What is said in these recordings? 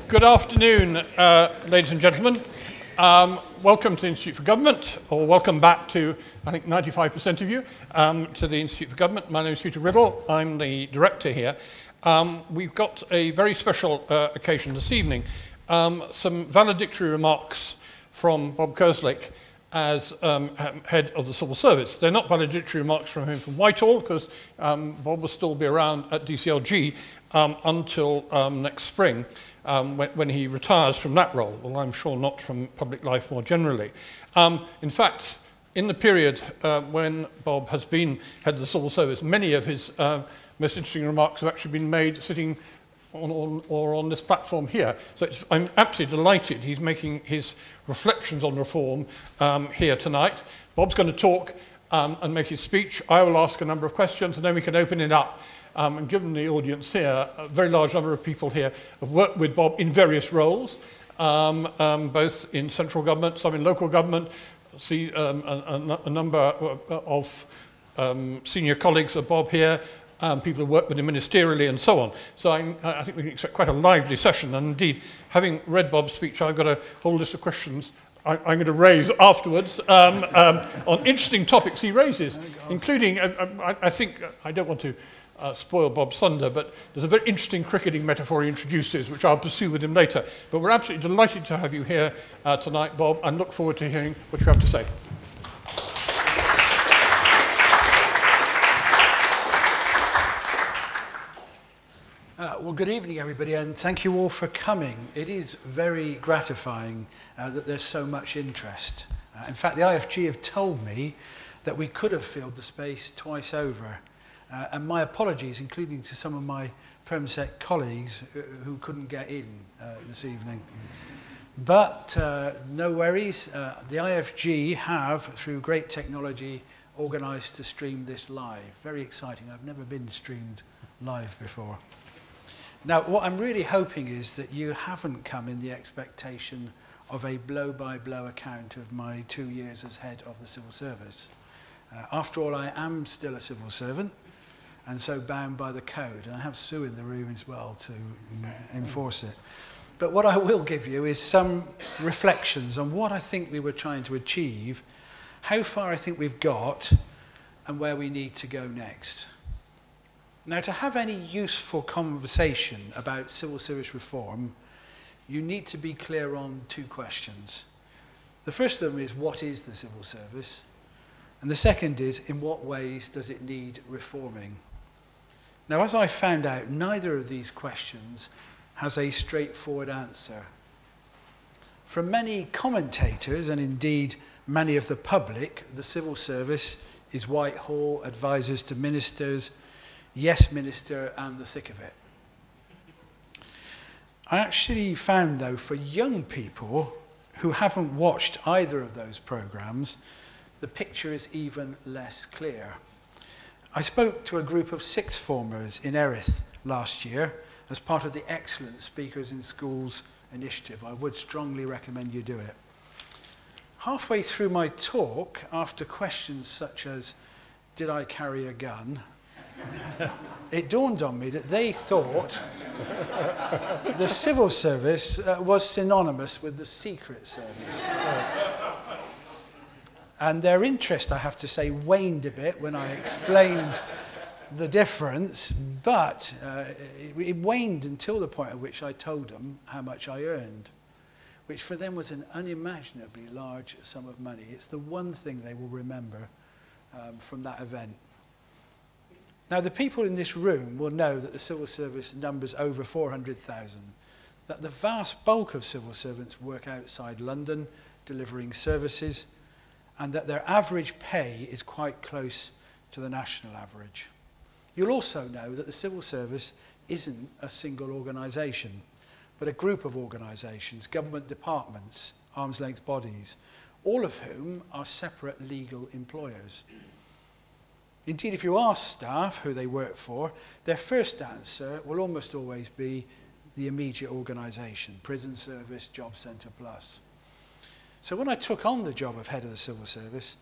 Good afternoon, ladies and gentlemen. Welcome to the Institute for Government, or welcome back to, I think, 95% of you, to the Institute for Government. My name is Peter Riddle. I'm the director here. We've got a very special occasion this evening. Some valedictory remarks from Bob Kerslake as head of the Civil Service. They're not valedictory remarks from him from Whitehall, because Bob will still be around at DCLG until next spring. When he retires from that role, well, I'm sure not from public life more generally. In fact, in the period when Bob has been head of the Civil Service, many of his most interesting remarks have actually been made sitting on this platform here. So I'm absolutely delighted he's making his reflections on reform here tonight. Bob's going to talk and make his speech. I will ask a number of questions, and then we can open it up. And given the audience here, a very large number of people here have worked with Bob in various roles, both in central government, some in local government. See a number of senior colleagues of Bob here, people who work with him ministerially and so on. So I think we can expect quite a lively session. And indeed, having read Bob's speech, I've got a whole list of questions I'm going to raise afterwards on interesting topics he raises, including, I think, I don't want to spoil Bob's thunder, but there's a very interesting cricketing metaphor he introduces, which I'll pursue with him later. But we're absolutely delighted to have you here tonight, Bob, and look forward to hearing what you have to say. Well, good evening, everybody, and thank you all for coming. It is very gratifying that there's so much interest. In fact, the IFG have told me that we could have filled the space twice over. And my apologies, including to some of my Permsec colleagues who couldn't get in this evening. But no worries, the IFG have, through great technology, organised to stream this live. Very exciting. I've never been streamed live before. Now, what I'm really hoping is that you haven't come in the expectation of a blow-by-blow account of my 2 years as head of the Civil Service. After all, I am still a civil servant, and so bound by the code. And I have Sue in the room as well to enforce it. But what I will give you is some reflections on what I think we were trying to achieve, how far I think we've got, and where we need to go next. Now, to have any useful conversation about civil service reform, you need to be clear on two questions. The first of them is, what is the civil service? And the second is, in what ways does it need reforming? Now, as I found out, neither of these questions has a straightforward answer. From many commentators, and indeed many of the public, the civil service is Whitehall, advisors to ministers, yes minister, and the thick of it. I actually found, though, for young people who haven't watched either of those programmes, the picture is even less clear. I spoke to a group of sixth formers in Erith last year as part of the Excellent Speakers in Schools initiative. I would strongly recommend you do it. Halfway through my talk, after questions such as, did I carry a gun? It dawned on me that they thought the civil service was synonymous with the secret service. And their interest, I have to say, waned a bit when I explained the difference, but it waned until the point at which I told them how much I earned, which for them was an unimaginably large sum of money. It's the one thing they will remember from that event. Now, the people in this room will know that the civil service numbers over 400,000, that the vast bulk of civil servants work outside London, delivering services, and that their average pay is quite close to the national average. You'll also know that the civil service isn't a single organisation, but a group of organisations, government departments, arm's-length bodies, all of whom are separate legal employers. Indeed, if you ask staff who they work for, their first answer will almost always be the immediate organisation, prison service, job centre plus. So when I took on the job of head of the civil service,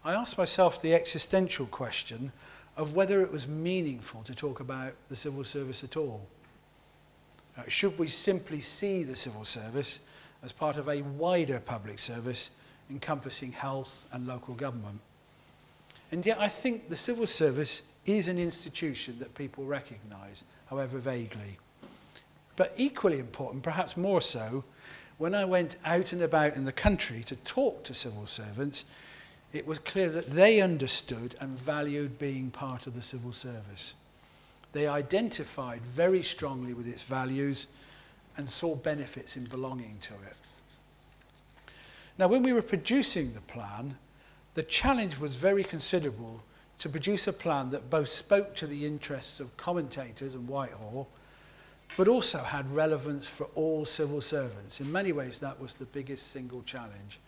I asked myself the existential question of whether it was meaningful to talk about the civil service at all. Should we simply see the civil service as part of a wider public service encompassing health and local government? And yet I think the civil service is an institution that people recognise, however vaguely. But equally important, perhaps more so, when I went out and about in the country to talk to civil servants, it was clear that they understood and valued being part of the civil service. They identified very strongly with its values and saw benefits in belonging to it. Now, when we were producing the plan, the challenge was very considerable to produce a plan that both spoke to the interests of commentators and Whitehall, but also had relevance for all civil servants. In many ways, that was the biggest single challenge.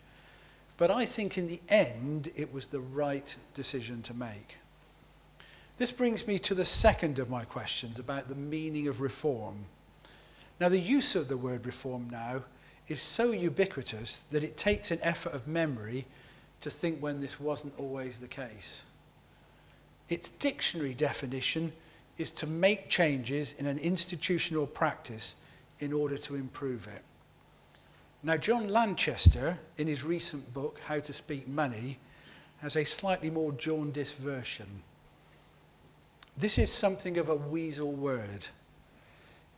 But I think in the end, it was the right decision to make. This brings me to the second of my questions about the meaning of reform. Now, the use of the word reform now is so ubiquitous that it takes an effort of memory to think when this wasn't always the case. Its dictionary definition is to make changes in an institutional practice in order to improve it. Now, John Lanchester, in his recent book, How to Speak Money, has a slightly more jaundiced version. This is something of a weasel word.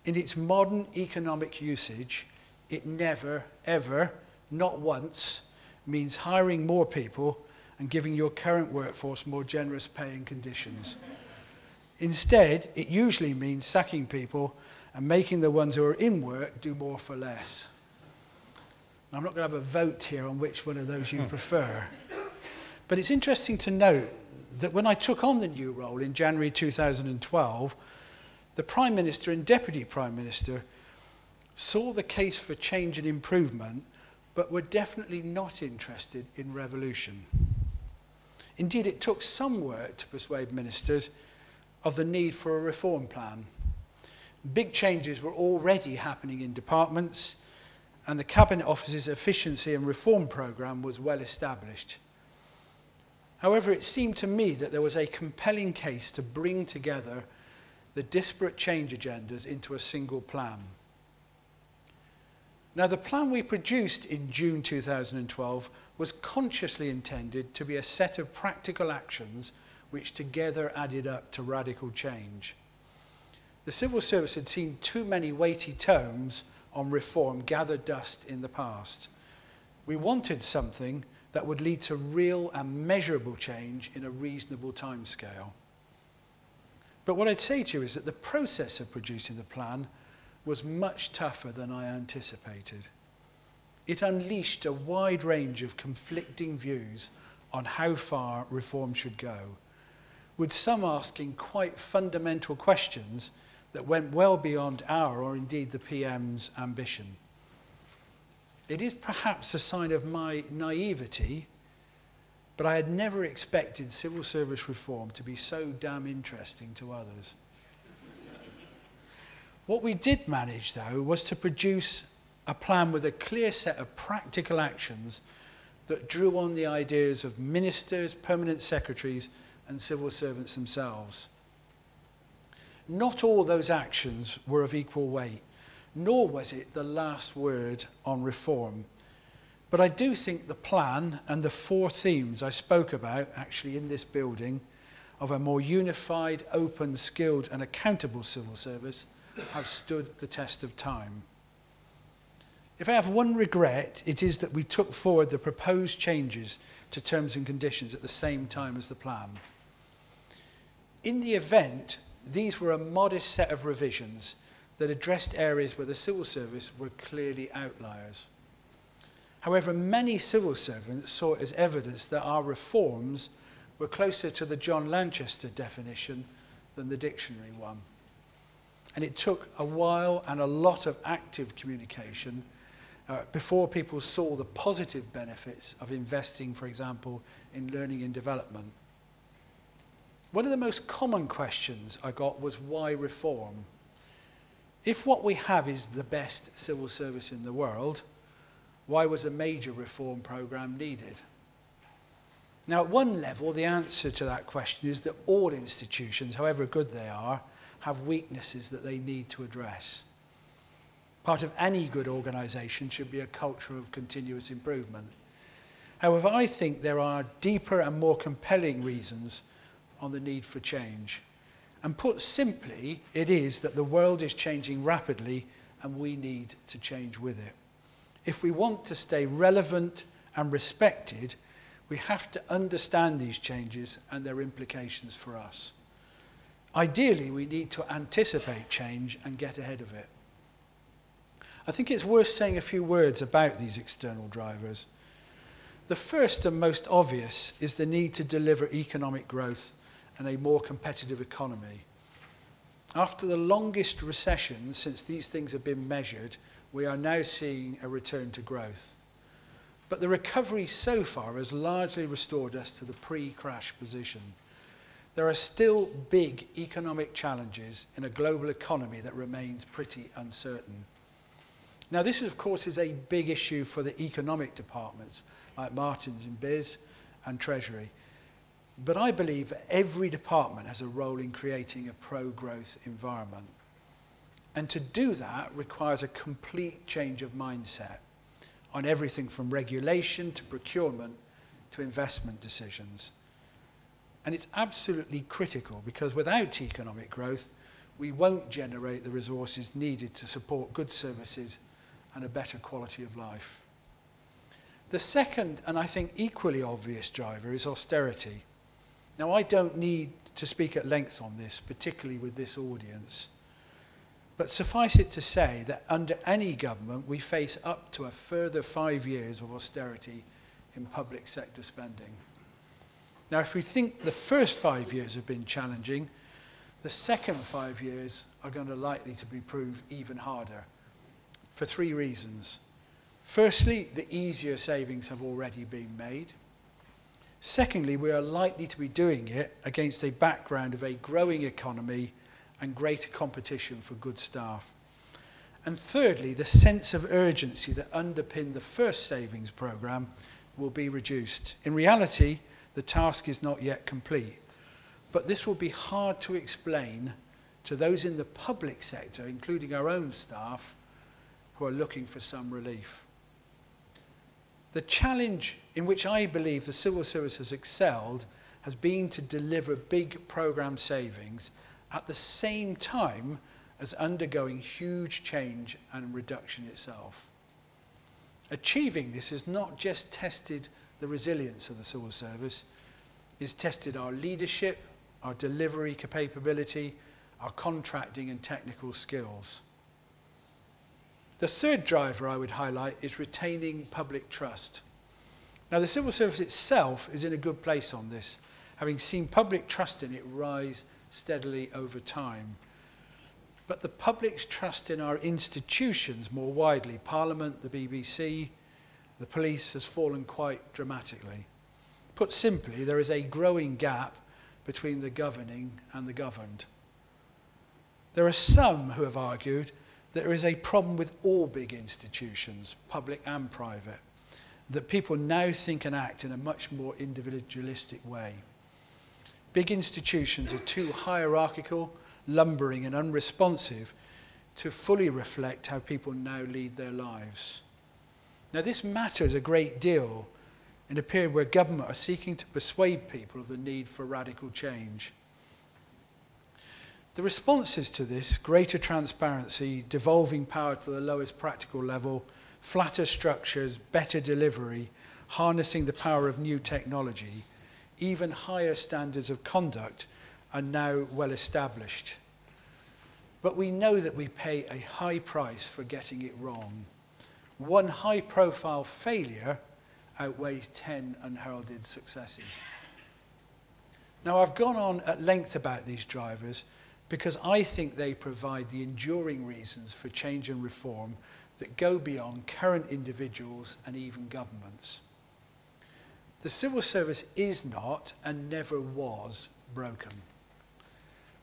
In its modern economic usage, it never, ever, not once, means hiring more people and giving your current workforce more generous pay and conditions. Instead, it usually means sacking people and making the ones who are in work do more for less. Now, I'm not going to have a vote here on which one of those you prefer. But it's interesting to note that when I took on the new role in January 2012, the Prime Minister and Deputy Prime Minister saw the case for change and improvement, but were definitely not interested in revolution. Indeed, it took some work to persuade ministers of the need for a reform plan. Big changes were already happening in departments, and the Cabinet Office's efficiency and reform programme was well established. However, it seemed to me that there was a compelling case to bring together the disparate change agendas into a single plan. Now, the plan we produced in June 2012 was consciously intended to be a set of practical actions which together added up to radical change. The civil service had seen too many weighty tomes on reform gather dust in the past. We wanted something that would lead to real and measurable change in a reasonable timescale. But what I'd say to you is that the process of producing the plan was much tougher than I anticipated. It unleashed a wide range of conflicting views on how far reform should go, with some asking quite fundamental questions that went well beyond our, or indeed the PM's, ambition. It is perhaps a sign of my naivety, but I had never expected civil service reform to be so damn interesting to others. What we did manage, though, was to produce a plan with a clear set of practical actions that drew on the ideas of ministers, permanent secretaries, and civil servants themselves. Not all those actions were of equal weight, nor was it the last word on reform. But I do think the plan and the four themes I spoke about, actually in this building, of a more unified, open, skilled, and accountable civil service, have stood the test of time. If I have one regret, it is that we took forward the proposed changes to terms and conditions at the same time as the plan. In the event, these were a modest set of revisions that addressed areas where the civil service were clearly outliers. However, many civil servants saw it as evidence that our reforms were closer to the John Lanchester definition than the dictionary one. And it took a while and a lot of active communication before people saw the positive benefits of investing, for example, in learning and development. One of the most common questions I got was, why reform? If what we have is the best civil service in the world, why was a major reform programme needed? Now, at one level, the answer to that question is that all institutions, however good they are, have weaknesses that they need to address. Part of any good organisation should be a culture of continuous improvement. However, I think there are deeper and more compelling reasons on the need for change. And put simply, it is that the world is changing rapidly and we need to change with it. If we want to stay relevant and respected, we have to understand these changes and their implications for us. Ideally, we need to anticipate change and get ahead of it. I think it's worth saying a few words about these external drivers. The first and most obvious is the need to deliver economic growth and a more competitive economy. After the longest recession since these things have been measured, we are now seeing a return to growth. But the recovery so far has largely restored us to the pre-crash position. There are still big economic challenges in a global economy that remains pretty uncertain. Now, this, of course, is a big issue for the economic departments, like Martin's in Biz and Treasury. But I believe every department has a role in creating a pro-growth environment. And to do that requires a complete change of mindset on everything from regulation to procurement to investment decisions. And it's absolutely critical because without economic growth, we won't generate the resources needed to support good services and a better quality of life. The second, and I think equally obvious driver, is austerity. Now, I don't need to speak at length on this, particularly with this audience. But suffice it to say that under any government, we face up to a further 5 years of austerity in public sector spending. Now, if we think the first 5 years have been challenging, the second 5 years are going to likely to be proved even harder for 3 reasons. Firstly, the easier savings have already been made. Secondly, we are likely to be doing it against a background of a growing economy and greater competition for good staff. And thirdly, the sense of urgency that underpinned the first savings programme will be reduced. In reality, the task is not yet complete, but this will be hard to explain to those in the public sector, including our own staff, who are looking for some relief. The challenge in which I believe the civil service has excelled has been to deliver big programme savings at the same time as undergoing huge change and reduction itself. Achieving this has not just tested the resilience of the civil service, it's tested our leadership, our delivery capability, our contracting and technical skills. The third driver I would highlight is retaining public trust. Now, the civil service itself is in a good place on this, having seen public trust in it rise steadily over time. But the public's trust in our institutions more widely, Parliament, the BBC, the police, has fallen quite dramatically. Put simply, there is a growing gap between the governing and the governed. There are some who have argued that there is a problem with all big institutions, public and private, that people now think and act in a much more individualistic way. Big institutions are too hierarchical, lumbering and unresponsive to fully reflect how people now lead their lives. Now, this matters a great deal in a period where government are seeking to persuade people of the need for radical change. The responses to this, greater transparency, devolving power to the lowest practical level, flatter structures, better delivery, harnessing the power of new technology, even higher standards of conduct, are now well established. But we know that we pay a high price for getting it wrong. One high-profile failure outweighs 10 unheralded successes. Now, I've gone on at length about these drivers because I think they provide the enduring reasons for change and reform that go beyond current individuals and even governments. The civil service is not and never was broken.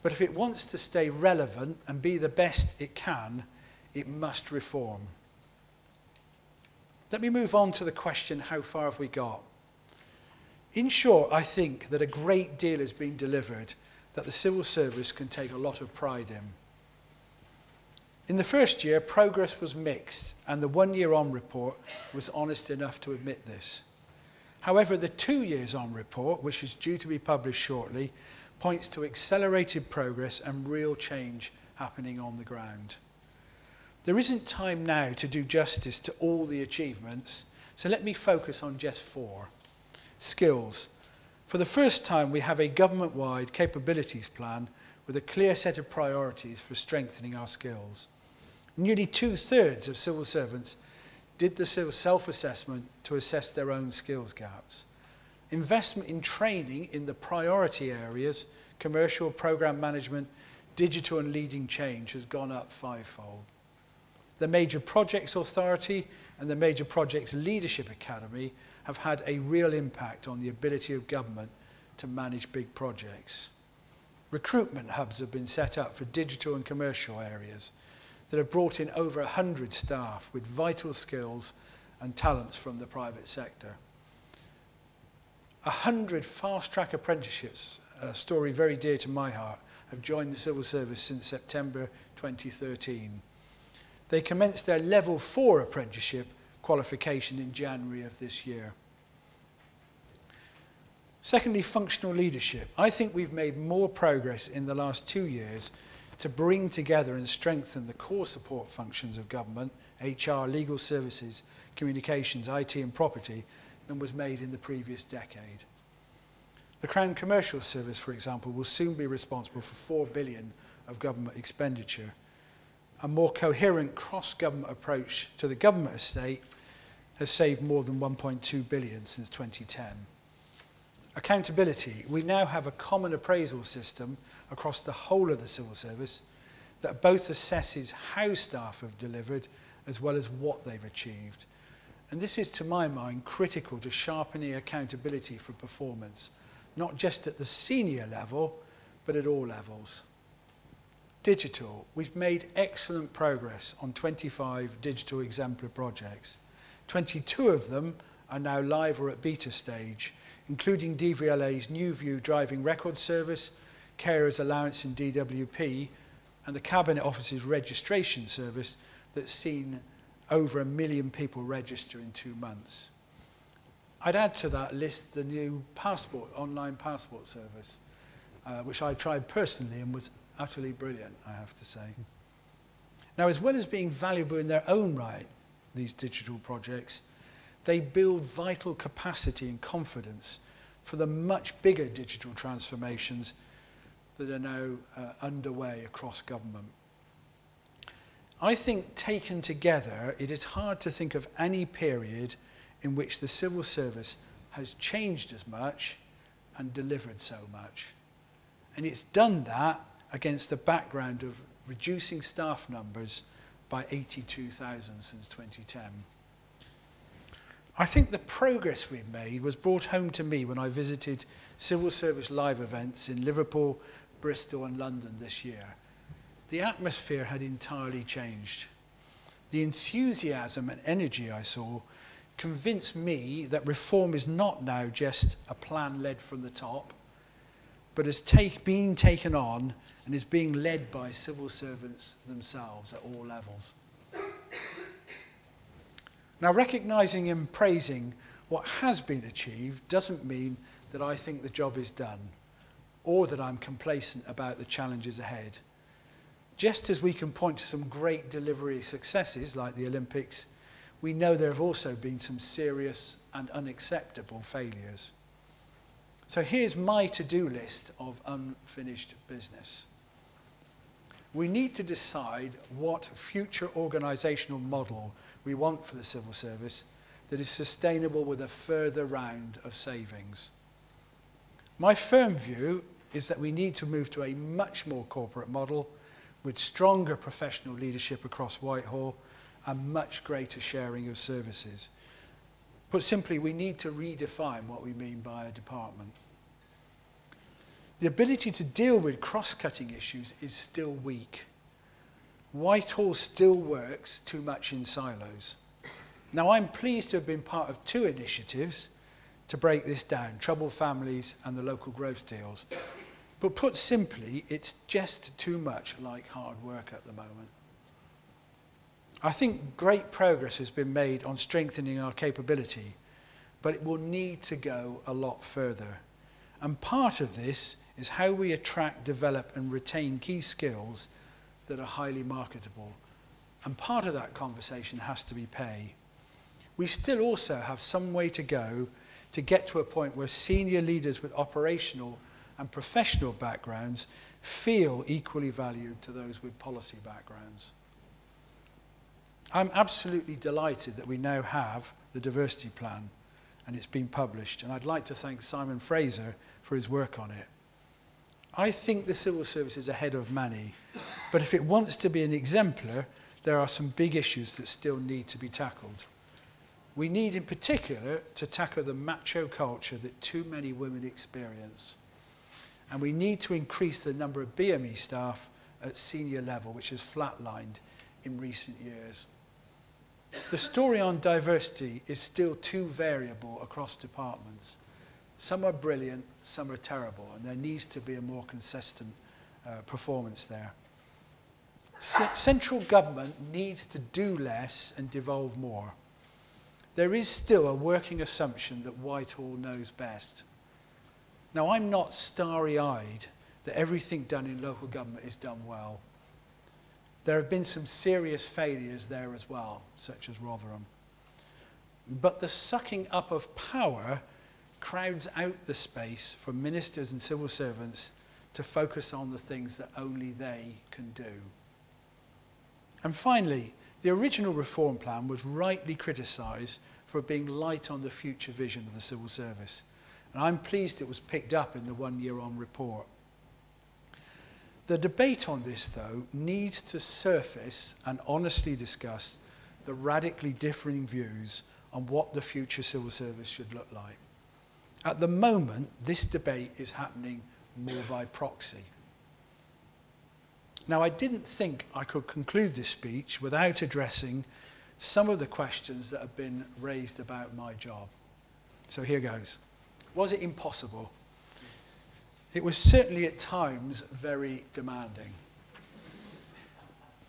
But if it wants to stay relevant and be the best it can, it must reform. Let me move on to the question, how far have we got? In short, I think that a great deal has been delivered that the civil service can take a lot of pride in. In the first year, progress was mixed, and the 1 year on report was honest enough to admit this. However, the 2 years on report, which is due to be published shortly, points to accelerated progress and real change happening on the ground. There isn't time now to do justice to all the achievements, so let me focus on just 4. Skills. For the first time, we have a government-wide capabilities plan with a clear set of priorities for strengthening our skills. Nearly 2/3 of civil servants did the self-assessment to assess their own skills gaps. Investment in training in the priority areas, commercial, program management, digital and leading change has gone up 5-fold. The Major Projects Authority and the Major Projects Leadership Academy have had a real impact on the ability of government to manage big projects. Recruitment hubs have been set up for digital and commercial areas that have brought in over 100 staff with vital skills and talents from the private sector. 100 fast-track apprenticeships, a story very dear to my heart, have joined the civil service since September 2013. They commenced their level 4 apprenticeship qualification in January of this year. Secondly, functional leadership. I think we've made more progress in the last 2 years to bring together and strengthen the core support functions of government, HR, legal services, communications, IT and property, than was made in the previous decade. The Crown Commercial Service, for example, will soon be responsible for 4 billion of government expenditure. A more coherent cross-government approach to the government estate has saved more than 1.2 billion since 2010. Accountability. We now have a common appraisal system across the whole of the civil service that both assesses how staff have delivered as well as what they've achieved. And this is, to my mind, critical to sharpening accountability for performance, not just at the senior level, but at all levels. Digital. We've made excellent progress on 25 digital exemplar projects. 22 of them are now live or at beta stage, including DVLA's New View driving record service, carers allowance in DWP, and the Cabinet Office's registration service that's seen over 1 million people register in 2 months. I'd add to that list the new online passport service, which I tried personally and was utterly brilliant, I have to say. Now, as well as being valuable in their own right, these digital projects, they build vital capacity and confidence for the much bigger digital transformations that are now underway across government. I think taken together, it is hard to think of any period in which the civil service has changed as much and delivered so much. And it's done that against the background of reducing staff numbers by 82,000 since 2010. I think the progress we've made was brought home to me when I visited civil service live events in Liverpool, Bristol and London this year. The atmosphere had entirely changed. The enthusiasm and energy I saw convinced me that reform is not now just a plan led from the top, but is being taken on and is being led by civil servants themselves at all levels. Now, recognising and praising what has been achieved doesn't mean that I think the job is done or that I'm complacent about the challenges ahead. Just as we can point to some great delivery successes like the Olympics, we know there have also been some serious and unacceptable failures. So here's my to-do list of unfinished business. We need to decide what future organisational model we want for the civil service that is sustainable with a further round of savings. My firm view is that we need to move to a much more corporate model with stronger professional leadership across Whitehall and much greater sharing of services. Put simply, we need to redefine what we mean by a department. The ability to deal with cross-cutting issues is still weak. Whitehall still works too much in silos. Now, I'm pleased to have been part of 2 initiatives to break this down, Troubled Families and the local growth deals. But put simply, it's just too much like hard work at the moment. I think great progress has been made on strengthening our capability, but it will need to go a lot further. And part of this is how we attract, develop and retain key skills that are highly marketable. And part of that conversation has to be pay. We still also have some way to go to get to a point where senior leaders with operational and professional backgrounds feel equally valued to those with policy backgrounds. I'm absolutely delighted that we now have the diversity plan and it's been published, and I'd like to thank Simon Fraser for his work on it. I think the civil service is ahead of many, but if it wants to be an exemplar, there are some big issues that still need to be tackled. We need in particular to tackle the macho culture that too many women experience. And we need to increase the number of BME staff at senior level, which has flatlined in recent years. The story on diversity is still too variable across departments. Some are brilliant, some are terrible, and there needs to be a more consistent performance there. Central government needs to do less and devolve more. There is still a working assumption that Whitehall knows best. Now, I'm not starry-eyed that everything done in local government is done well. There have been some serious failures there as well, such as Rotherham. But the sucking up of power crowds out the space for ministers and civil servants to focus on the things that only they can do. And finally, the original reform plan was rightly criticised for being light on the future vision of the civil service. And I'm pleased it was picked up in the 1 year on report. The debate on this, though, needs to surface and honestly discuss the radically differing views on what the future civil service should look like. At the moment, this debate is happening more by proxy. Now, I didn't think I could conclude this speech without addressing some of the questions that have been raised about my job. So here goes. Was it impossible? It was certainly at times very demanding.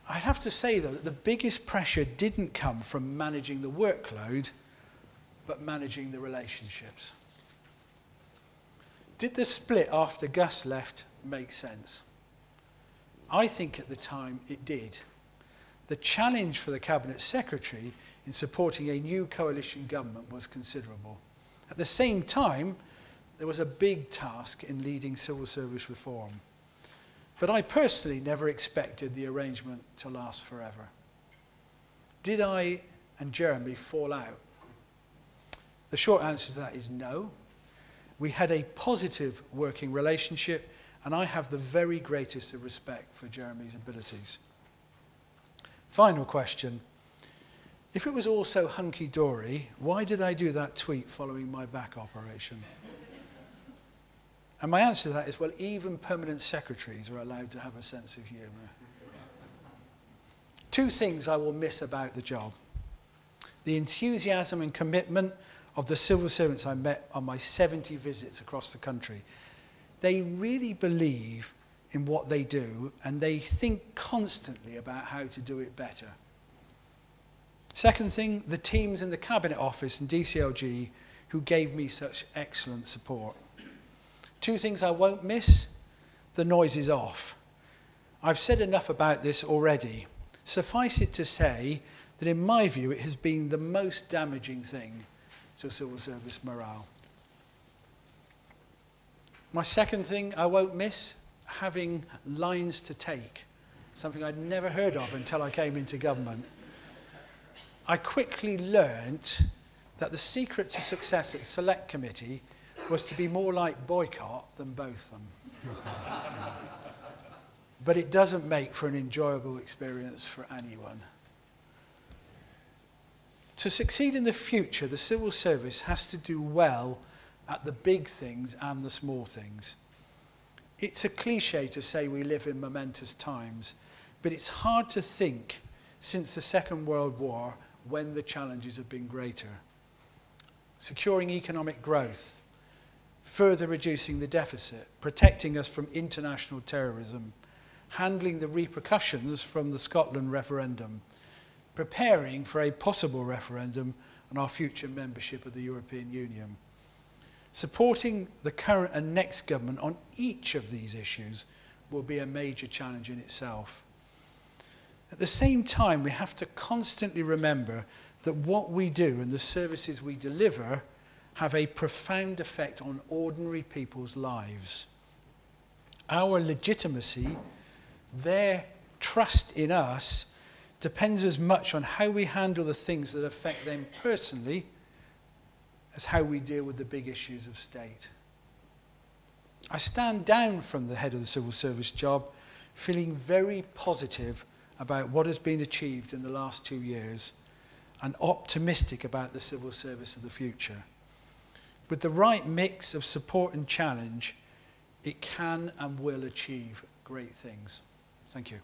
I have to say, though, that the biggest pressure didn't come from managing the workload, but managing the relationships. Did the split after Gus left make sense? I think at the time it did. The challenge for the Cabinet Secretary in supporting a new coalition government was considerable. At the same time, there was a big task in leading civil service reform. But I personally never expected the arrangement to last forever. Did I and Jeremy fall out? The short answer to that is no. We had a positive working relationship, and I have the very greatest of respect for Jeremy's abilities. Final question. If it was all so hunky-dory, why did I do that tweet following my back operation? And my answer to that is, well, even permanent secretaries are allowed to have a sense of humour. Two things I will miss about the job. The enthusiasm and commitment of the civil servants I met on my 70 visits across the country. They really believe in what they do, and they think constantly about how to do it better. Second thing, the teams in the Cabinet Office and DCLG who gave me such excellent support. Two things I won't miss. The noise is off. I've said enough about this already. Suffice it to say that in my view it has been the most damaging thing to civil service morale. My second thing I won't miss, having lines to take, something I'd never heard of until I came into government. I quickly learnt that the secret to success at Select Committee was to be more like boycott than both them. But it doesn't make for an enjoyable experience for anyone. To succeed in the future, the civil service has to do well at the big things and the small things. It's a cliche to say we live in momentous times, but it's hard to think since the Second World War when the challenges have been greater. Securing economic growth, further reducing the deficit, protecting us from international terrorism, handling the repercussions from the Scotland referendum, preparing for a possible referendum on our future membership of the European Union. Supporting the current and next government on each of these issues will be a major challenge in itself. At the same time, we have to constantly remember that what we do and the services we deliver have a profound effect on ordinary people's lives. Our legitimacy, their trust in us, depends as much on how we handle the things that affect them personally as how we deal with the big issues of state. I stand down from the head of the civil service job feeling very positive about what has been achieved in the last 2 years and optimistic about the civil service of the future. With the right mix of support and challenge, it can and will achieve great things. Thank you.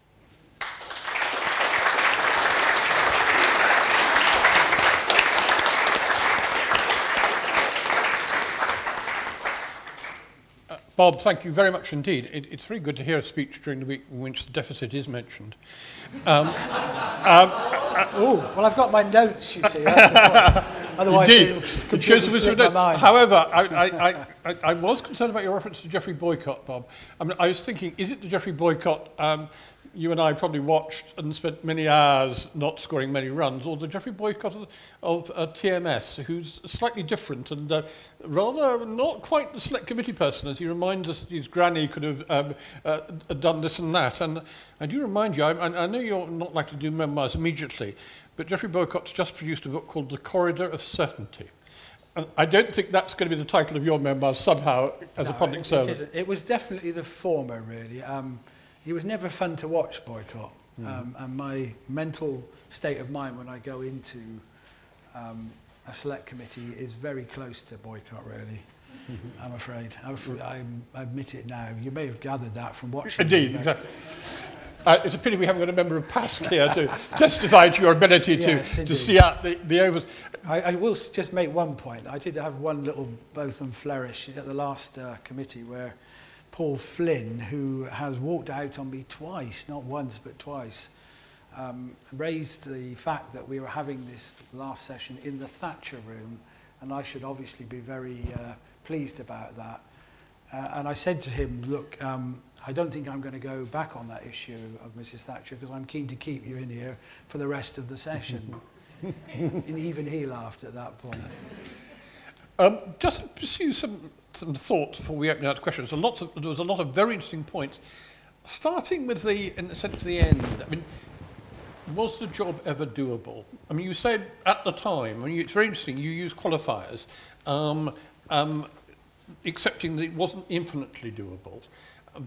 Bob, thank you very much indeed. It's very good to hear a speech during the week in which the deficit is mentioned. Oh, well, I've got my notes, you see. That's the point. Otherwise, it completely slipped my mind. However, I was concerned about your reference to Geoffrey Boycott, Bob. I mean, I was thinking, is it the Geoffrey Boycott you and I probably watched and spent many hours not scoring many runs, or the Geoffrey Boycott of TMS, who's slightly different and rather not quite the select committee person, as he reminds us that his granny could have done this and that. And I do remind you, I know you're not likely to do memoirs immediately, but Geoffrey Boycott's just produced a book called The Corridor of Certainty. And I don't think that's going to be the title of your memoir somehow as a public servant. It was definitely the former, really. He was never fun to watch, Boycott. And my mental state of mind when I go into a select committee is very close to Boycott, really. I'm afraid. I admit it now. You may have gathered that from watching. Indeed, exactly. It's a pity we haven't got a member of PASC here to testify to your ability to see out the overs. I will just make one point. I did have one little Botham flourish at the last committee where Paul Flynn, who has walked out on me twice, not once but twice, raised the fact that we were having this last session in the Thatcher room, and I should obviously be very pleased about that. And I said to him, look, I don't think I'm going to go back on that issue of Mrs. Thatcher because I'm keen to keep you in here for the rest of the session. And even he laughed at that point. Just to pursue some thoughts before we open out to questions. There was a lot of very interesting points. Starting with in the sense, the end. I mean, was the job ever doable? I mean, you said at the time, it's very interesting, you used qualifiers, accepting that it wasn't infinitely doable,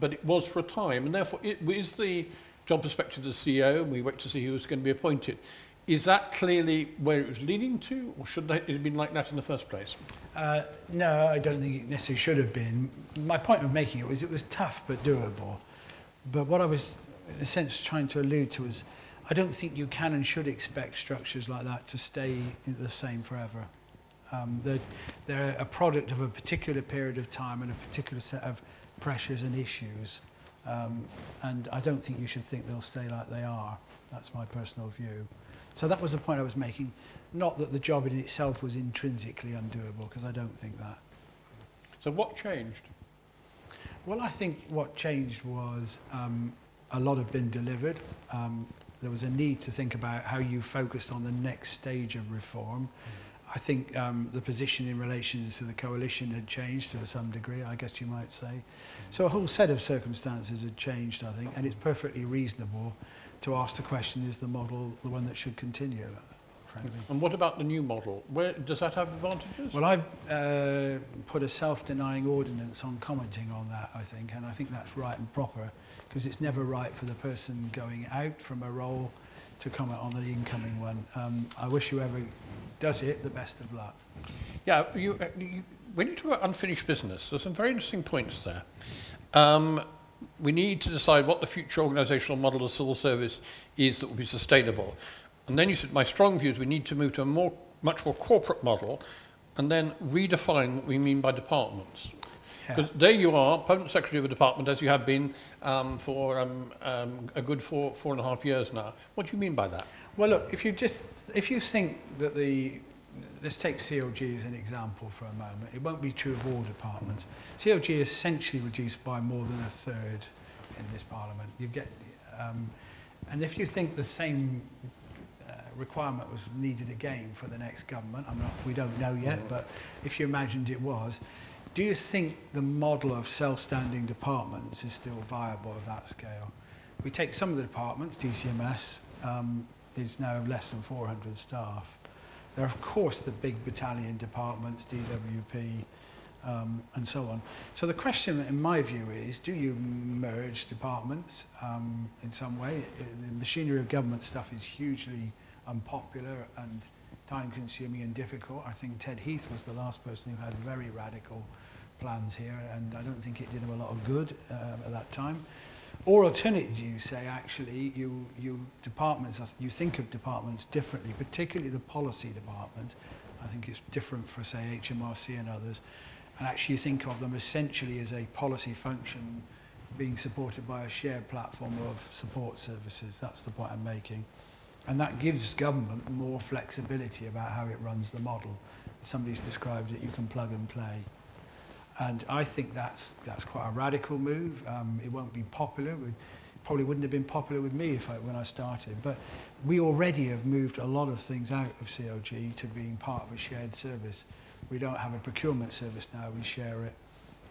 but it was for a time, and therefore it was the job perspective of the CEO, and we wait to see who was going to be appointed. Is that clearly where it was leading to, or should it have been like that in the first place? No, I don't think it necessarily should have been. My point of making it was tough but doable. But what I was, in a sense, trying to allude to is I don't think you can and should expect structures like that to stay the same forever. They're a product of a particular period of time and a particular set of pressures and issues. And I don't think you should think they'll stay like they are. That's my personal view. So that was the point I was making. Not that the job in itself was intrinsically undoable, because I don't think that. So what changed? Well, I think what changed was a lot had been delivered. There was a need to think about how you focused on the next stage of reform. I think the position in relation to the coalition had changed to some degree, I guess you might say. So a whole set of circumstances had changed, I think, and it's perfectly reasonable to ask the question, is the model the one that should continue, frankly. And what about the new model? Does that have advantages? Well, I've put a self-denying ordinance on commenting on that, I think, and I think that's right and proper, because it's never right for the person going out from a role to comment on the incoming one. I wish whoever does it the best of luck. Yeah, when you talk about unfinished business, there's some very interesting points there. We need to decide what the future organisational model of civil service is that will be sustainable. And then you said, my strong view is we need to move to a much more corporate model and then redefine what we mean by departments. Because there you are, permanent secretary of a department, as you have been for a good four and a half years now. What do you mean by that? Well, look, if you think that let's take COG as an example for a moment. It won't be true of all departments. COG is essentially reduced by more than a third in this Parliament. You get, and if you think the same requirement was needed again for the next government, we don't know yet, but if you imagined it was, do you think the model of self-standing departments is still viable at that scale? We take some of the departments, DCMS is now less than 400 staff. There are, of course, the big battalion departments, DWP, and so on. So the question, in my view, is, do you merge departments in some way? The machinery of government stuff is hugely unpopular and time-consuming and difficult. I think Ted Heath was the last person who had very radical plans here, and I don't think it did him a lot of good at that time. Or alternatively, you say, actually, you think of departments differently, particularly the policy department. I think it's different for, say, HMRC and others. And actually you think of them essentially as a policy function being supported by a shared platform of support services. That's the point I'm making. And that gives government more flexibility about how it runs the model. Somebody's described it, you can plug and play. And I think that's quite a radical move. It won't be popular. It probably wouldn't have been popular with me when I started. But we already have moved a lot of things out of COG to being part of a shared service. We don't have a procurement service now, we share it.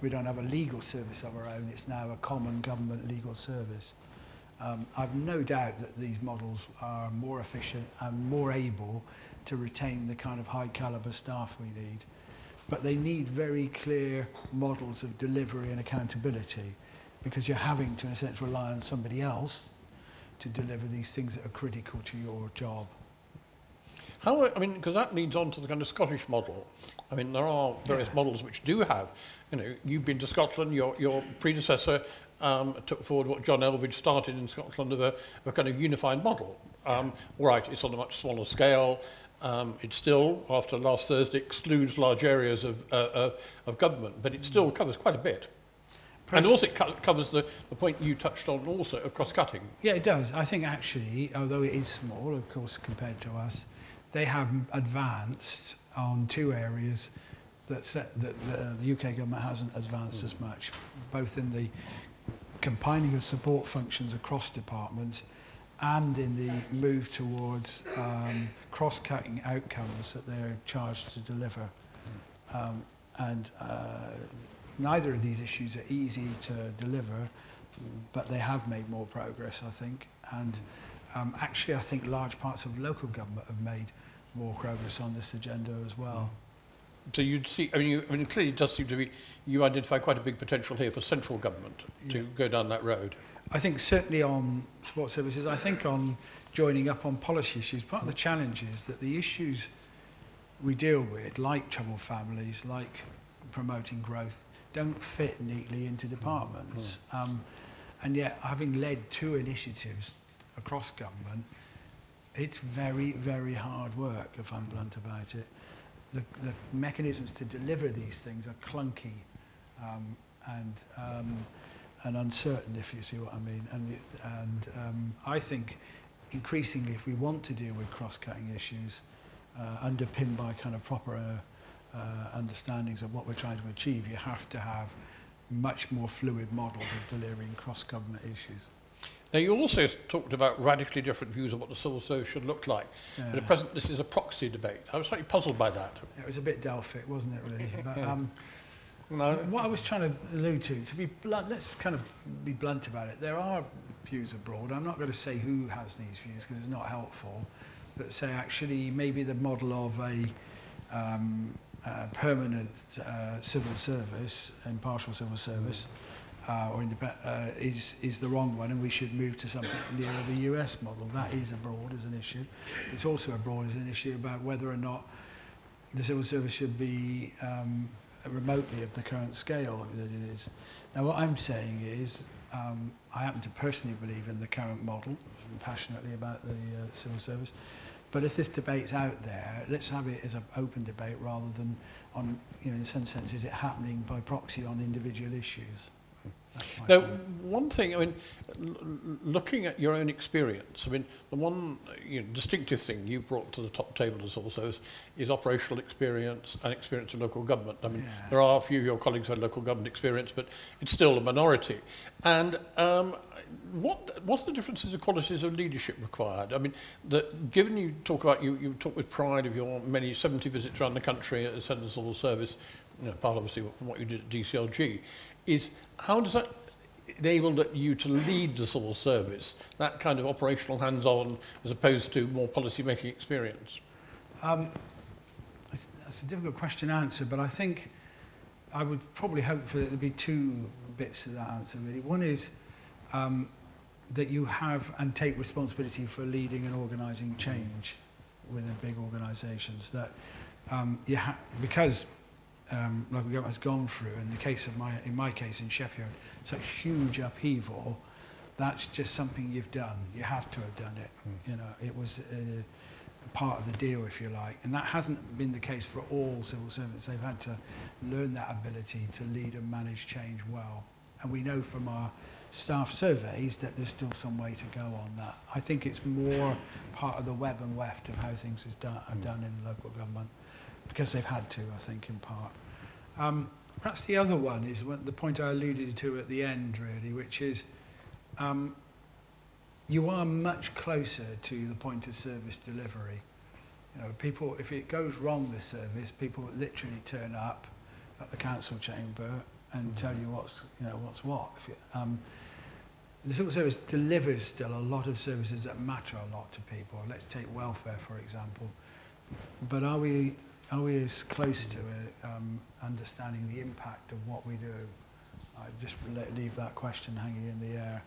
We don't have a legal service of our own, it's now a common government legal service. I've no doubt that these models are more efficient and more able to retain the kind of high caliber staff we need. But they need very clear models of delivery and accountability, because you're having to, in a sense, rely on somebody else to deliver these things that are critical to your job. I mean, because that leads on to the kind of Scottish model. I mean, there are various models which do have, you've been to Scotland, your predecessor took forward what John Elvidge started in Scotland of a kind of unified model. Right, it's on a much smaller scale. It still, after last Thursday, excludes large areas of government, but it still covers quite a bit. And also it covers the point you touched on also of cross-cutting. Yeah, it does. I think actually, although it is small, of course, compared to us, they have advanced on two areas that the UK government hasn't advanced as much, both in the combining of support functions across departments and in the move towards cross-cutting outcomes that they're charged to deliver. Neither of these issues are easy to deliver, but they have made more progress, I think. And actually, I think large parts of local government have made more progress on this agenda as well. So you'd see, I mean, clearly it does seem to be, you identify quite a big potential here for central government to go down that road. I think certainly on support services, I think on joining up on policy issues, part of the challenge is that the issues we deal with, like troubled families, like promoting growth, don't fit neatly into departments. And yet, having led two initiatives across government, it's very, very hard work, if I'm blunt about it. The mechanisms to deliver these things are clunky and uncertain, if you see what I mean. And I think increasingly, if we want to deal with cross-cutting issues, underpinned by kind of proper understandings of what we're trying to achieve, you have to have much more fluid models of delivering cross-government issues. Now, you also talked about radically different views of what the civil service should look like. But at present, this is a proxy debate. I was slightly puzzled by that. It was a bit Delphic, wasn't it, really? But, what I was trying to allude to be blunt, let's kind of be blunt about it. There are views abroad. I'm not going to say who has these views because it's not helpful, that say actually maybe the model of a permanent civil service, impartial civil service, is the wrong one, and we should move to something nearer the US model. That is abroad as an issue. It's also abroad as an issue about whether or not the civil service should be remotely of the current scale that it is. Now, what I'm saying is, I happen to personally believe in the current model, passionately about the civil service. But if this debate's out there, let's have it as an open debate rather than on, in some sense, is it happening by proxy on individual issues? Now, one thing, I mean, looking at your own experience, I mean, the one distinctive thing you brought to the top table as also is operational experience and experience of local government. I mean, there are a few of your colleagues who had local government experience, but it's still a minority. And what's the differences of qualities of leadership required? I mean, given you talk about, you talk with pride of your many 70 visits around the country as head of the civil service, part obviously from what you did at DCLG, is how does that enable you to lead the civil service, that kind of operational hands-on as opposed to more policy-making experience? That's a difficult question to answer, but I think I would probably hope for there to be two bits of that answer, really. One is that you have and take responsibility for leading and organising change within big organisations. That because local government has gone through, in the case of in my case in Sheffield, such huge upheaval, that's just something you've done. You have to have done it. It was a part of the deal, if you like, and that hasn't been the case for all civil servants. They've had to learn that ability to lead and manage change well, and we know from our staff surveys that there's still some way to go on that. I think it's more part of the web and weft of how things are done in local government, because they've had to, I think, in part. Perhaps the other one is the point I alluded to at the end, really, which is you are much closer to the point of service delivery. People, if it goes wrong, the service, people literally turn up at the council chamber and tell you what's what. The civil service delivers still a lot of services that matter a lot to people. Let's take welfare, for example. But are we as close to understanding the impact of what we do? I just leave that question hanging in the air.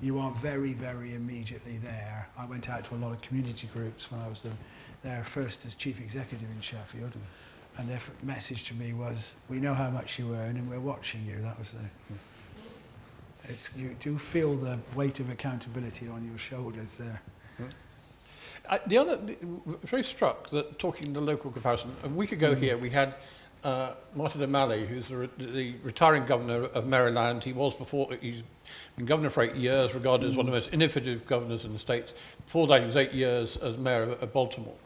You are very, very immediately there. I went out to a lot of community groups when I was there first as chief executive in Sheffield, and their message to me was, "We know how much you earn, and we're watching you." That was you do feel the weight of accountability on your shoulders there. Very struck that talking the local comparison, a week ago here we had Martin O'Malley, who's the retiring governor of Maryland. He's been governor for 8 years, regarded as one of the most innovative governors in the States. Before that, he was 8 years as mayor of Baltimore.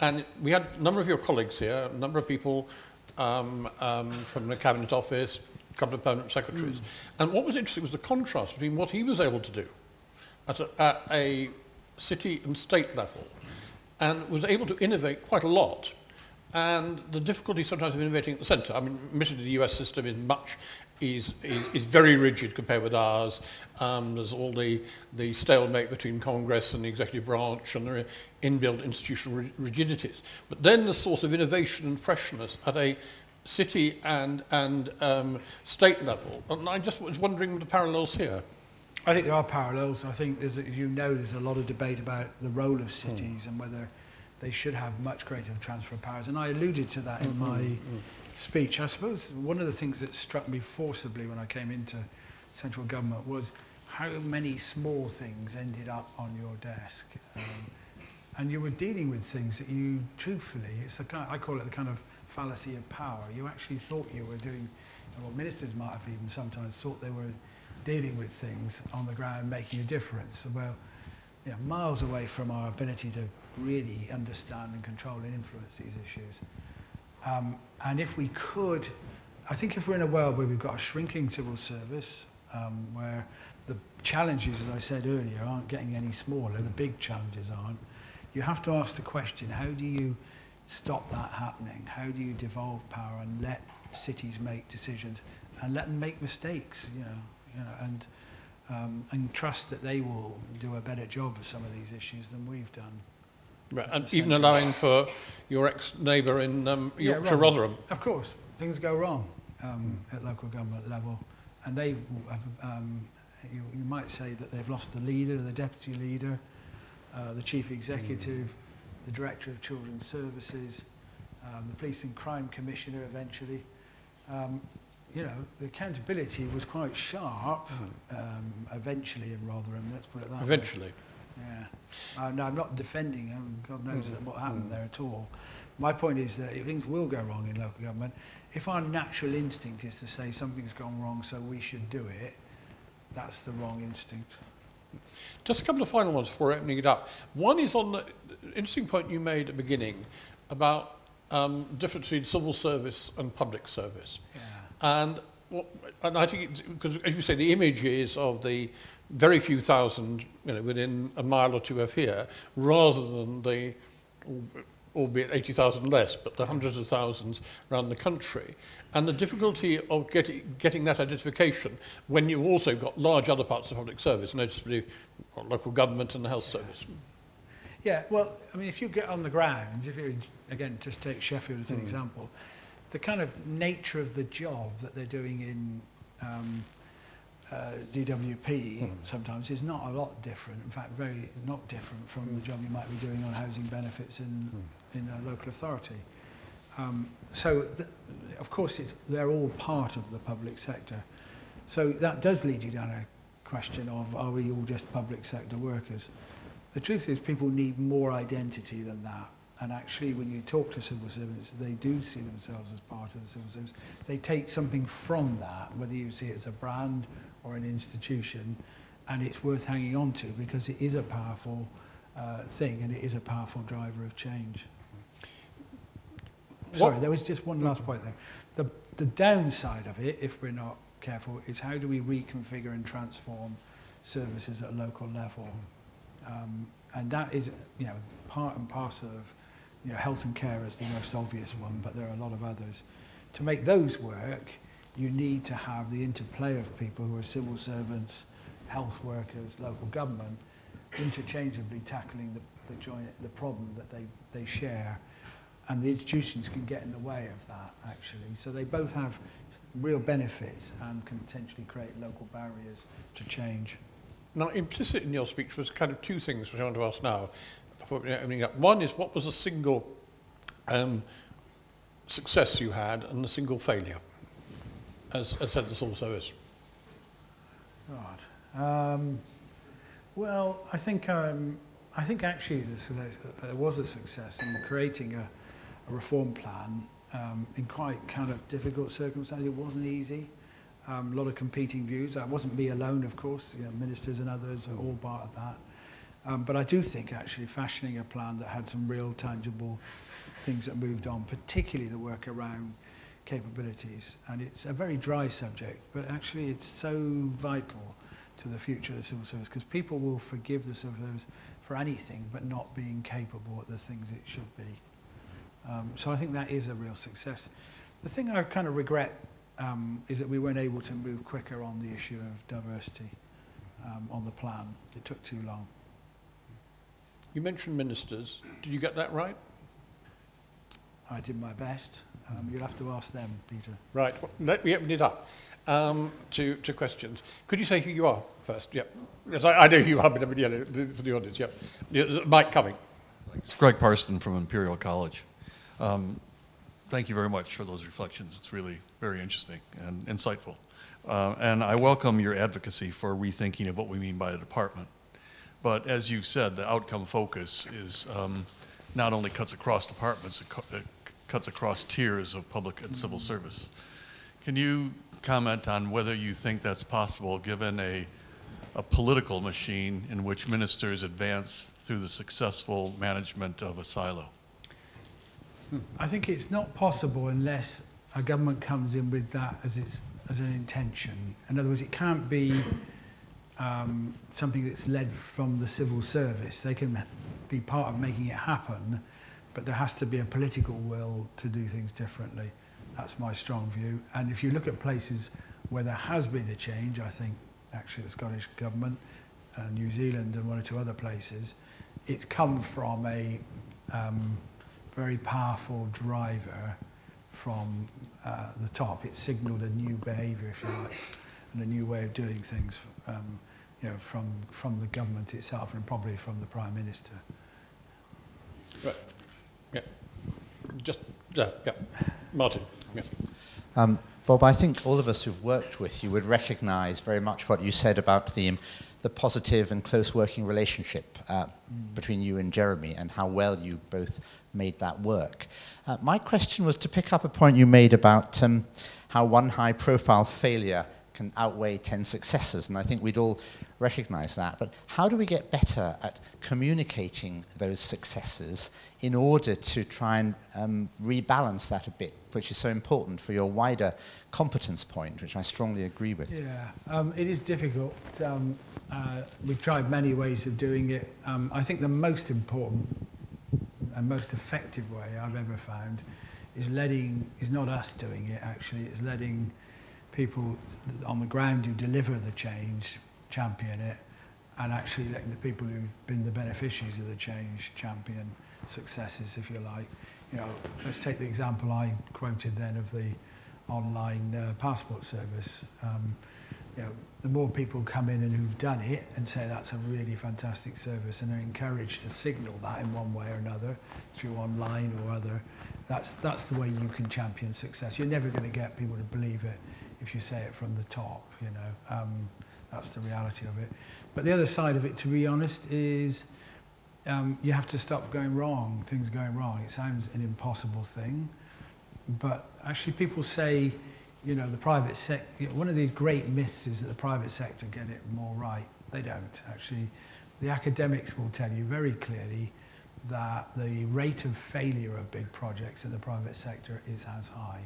And we had a number of your colleagues here, a number of people from the Cabinet Office, a couple of permanent secretaries. And what was interesting was the contrast between what he was able to do at a city and state level, and was able to innovate quite a lot. And the difficulty sometimes of innovating at the centre. I mean, admittedly, the US system is very rigid compared with ours. There's all the stalemate between Congress and the executive branch, and there are inbuilt institutional rigidities. But then the source of innovation and freshness at a city and state level. And I just was wondering the parallels here. I think there are parallels. I think there's a lot of debate about the role of cities and whether they should have much greater transfer of powers. And I alluded to that in my speech. I suppose one of the things that struck me forcibly when I came into central government was how many small things ended up on your desk. And you were dealing with things that you, truthfully, I call it the kind of fallacy of power. You actually thought you were doing, well, ministers might have even sometimes thought they were dealing with things on the ground, making a difference. Well, miles away from our ability to really understand and control and influence these issues. And if we could, I think if we're in a world where we've got a shrinking civil service, where the challenges, as I said earlier, aren't getting any smaller, the big challenges aren't, you have to ask the question, how do you stop that happening? How do you devolve power and let cities make decisions and let them make mistakes, and trust that they will do a better job of some of these issues than we've done. Right, and even allowing for your ex-neighbour in Yorkshire, Rotherham. Of course, things go wrong at local government level, and they, you might say that they've lost the leader, the deputy leader, the chief executive, the director of children's services, the police and crime commissioner eventually. The accountability was quite sharp eventually in Rotherham, let's put it that way. Eventually. Yeah. No, I'm not defending him. God knows what happened there at all. My point is that things will go wrong in local government. If our natural instinct is to say something's gone wrong, so we should do it, that's the wrong instinct. Just a couple of final ones before opening it up. One is on the interesting point you made at the beginning about the difference between civil service and public service. Yeah. And I think, because as you say, the image is of the very few thousand, within a mile or two of here, rather than the, albeit 80,000 less, but the hundreds of thousands around the country. And the difficulty of getting that identification when you've also got large other parts of public service, noticeably local government and the health service. Yeah, well, I mean, if you get on the ground, if you, again, just take Sheffield as an example, the kind of nature of the job that they're doing in DWP sometimes is not a lot different. In fact, very not different from the job you might be doing on housing benefits in a local authority. Of course, they're all part of the public sector. So that does lead you down a question of, are we all just public sector workers? The truth is people need more identity than that. And actually, when you talk to civil servants, they do see themselves as part of the civil service. They take something from that, whether you see it as a brand or an institution, and it's worth hanging on to because it is a powerful thing and it is a powerful driver of change. Sorry, there was just one last point there. The downside of it, if we're not careful, is how do we reconfigure and transform services at a local level? And that is, part and parcel of health and care is the most obvious one, but there are a lot of others. To make those work, you need to have the interplay of people who are civil servants, health workers, local government, interchangeably tackling the problem that they share. And the institutions can get in the way of that, actually. So they both have real benefits and can potentially create local barriers to change. Now, implicit in your speech was kind of two things which I want to ask now. Opening up. One is, what was the single success you had and the single failure as head of the civil service? God. Well, I think actually there was a success in creating a reform plan in quite kind of difficult circumstances. It wasn't easy. A lot of competing views. That wasn't me alone, of course. Ministers and others are all part of that. But I do think actually fashioning a plan that had some real tangible things that moved on, particularly the work around capabilities. And it's a very dry subject, but actually it's so vital to the future of the civil service because people will forgive the civil service for anything but not being capable at the things it should be. So I think that is a real success. The thing I kind of regret is that we weren't able to move quicker on the issue of diversity on the plan. It took too long. You mentioned ministers. Did you get that right? I did my best. You'll have to ask them, Peter. Right. Well, let me open it up to questions. Could you say who you are first? Yep. Yes, I know who you are, but for the audience, yep. Mike coming. Thanks. Greg Parston from Imperial College. Thank you very much for those reflections. It's really very interesting and insightful. And I welcome your advocacy for rethinking of what we mean by a department. But as you've said, the outcome focus is not only cuts across departments, it cuts across tiers of public and civil service. Can you comment on whether you think that's possible given a political machine in which ministers advance through the successful management of a silo? I think it's not possible unless a government comes in with that as an intention. In other words, it can't be something that's led from the civil service. They can be part of making it happen, but there has to be a political will to do things differently. That's my strong view. And if you look at places where there has been a change, I think actually the Scottish Government, New Zealand and one or two other places, it's come from a very powerful driver from the top. It signalled a new behaviour, if you like, and a new way of doing things, from the government itself and probably from the Prime Minister. Right. Yeah. Just yeah. Martin. Yes. Bob, I think all of us who've worked with you would recognise very much what you said about the the positive and close working relationship between you and Jeremy and how well you both made that work. My question was to pick up a point you made about how one high-profile failure can outweigh 10 successes, and I think we'd all recognize that. But how do we get better at communicating those successes in order to try and rebalance that a bit, which is so important for your wider competence point, which I strongly agree with? Yeah, it is difficult. We've tried many ways of doing it. I think the most important and most effective way I've ever found is not us doing it, actually. It's letting people on the ground who deliver the change champion it, and actually letting the people who've been the beneficiaries of the change champion successes, if you like. You know, let's take the example I quoted then of the online passport service. You know, the more people come in and who've done it and say that's a really fantastic service and are encouraged to signal that in one way or another through online or other, that's the way you can champion success. You're never going to get people to believe it if you say it from the top, you know. That's the reality of it. But the other side of it, to be honest, is you have to stop things going wrong. It sounds an impossible thing, but actually people say, you know, the private sector, one of the great myths is that the private sector get it more right. They don't, actually. The academics will tell you very clearly that the rate of failure of big projects in the private sector is as high.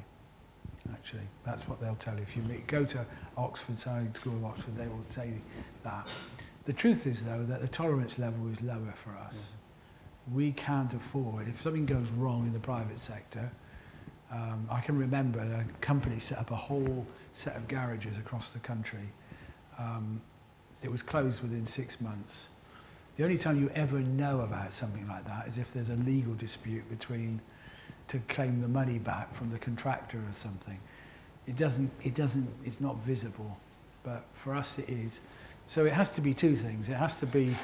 Actually, that's what they'll tell you. If you go to Oxford, Science School of Oxford, they will say that. The truth is, though, that the tolerance level is lower for us. Mm-hmm. We can't afford, if something goes wrong in the private sector, I can remember a company set up a whole set of garages across the country. It was closed within 6 months. The only time you ever know about something like that is if there's a legal dispute to claim the money back from the contractor or something. It's not visible, but for us it is. So it has to be two things. It has to be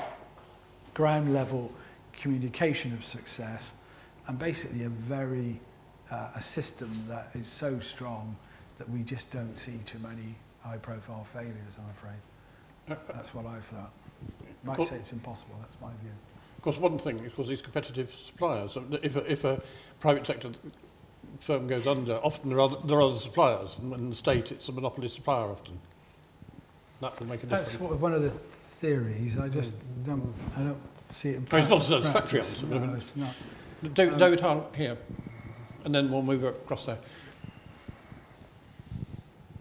ground level communication of success, and basically a system that is so strong that we just don't see too many high profile failures, I'm afraid. That's what I've thought. Might say it's impossible, that's my view. Of course, one thing is these competitive suppliers. If a private sector firm goes under, often there are other suppliers, and in the state it's a monopoly supplier often. That will make a difference. That's one of the theories. I just don't see it in practice. It's not a satisfactory answer. No, it's not. David Howell here, and then we'll move across there.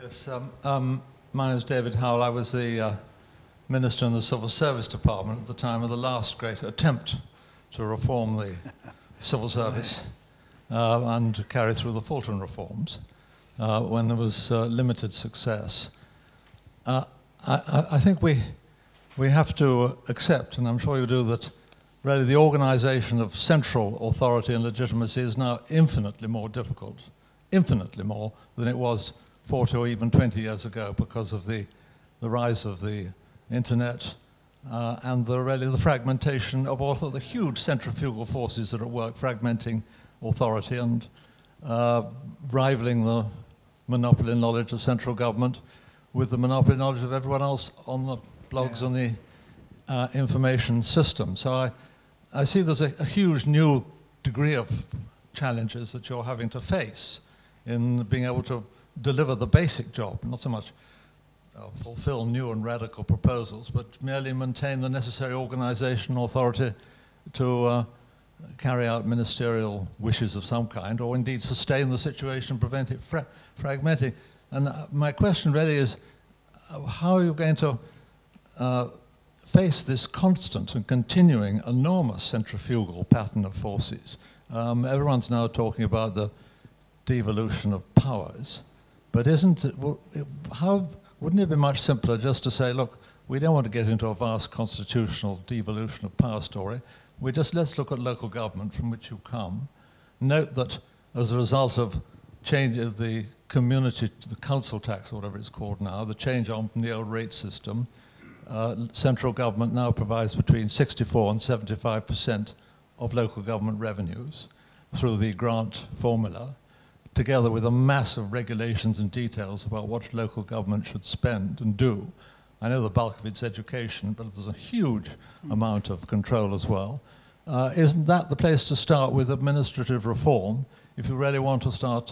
Yes, my name is David Howell. I was the Minister in the Civil Service Department at the time of the last great attempt to reform the civil service and carry through the Fulton reforms when there was limited success. I think we have to accept, and I'm sure you do, that really the organization of central authority and legitimacy is now infinitely more difficult, infinitely more than it was 40 or even 20 years ago because of the rise of the internet and the fragmentation of all the huge centrifugal forces that are at work, fragmenting authority and rivaling the monopoly knowledge of central government with the monopoly knowledge of everyone else on the blogs and the information system. So I see there's a huge new degree of challenges that you're having to face in being able to deliver the basic job, not so much fulfill new and radical proposals, but merely maintain the necessary organizational authority to carry out ministerial wishes of some kind, or indeed sustain the situation and prevent it fragmenting. And my question really is, how are you going to face this constant and continuing enormous centrifugal pattern of forces? Everyone's now talking about the devolution of powers, but wouldn't it be much simpler just to say, look, we don't want to get into a vast constitutional devolution of power story. Let's look at local government from which you come. Note that as a result of change of the community to the council tax, or whatever it's called now, the change on from the old rate system, central government now provides between 64 and 75% of local government revenues through the grant formula, together with a mass of regulations and details about what local government should spend and do. I know the bulk of it's education, but there's a huge amount of control as well. Isn't that the place to start with administrative reform if you really want to start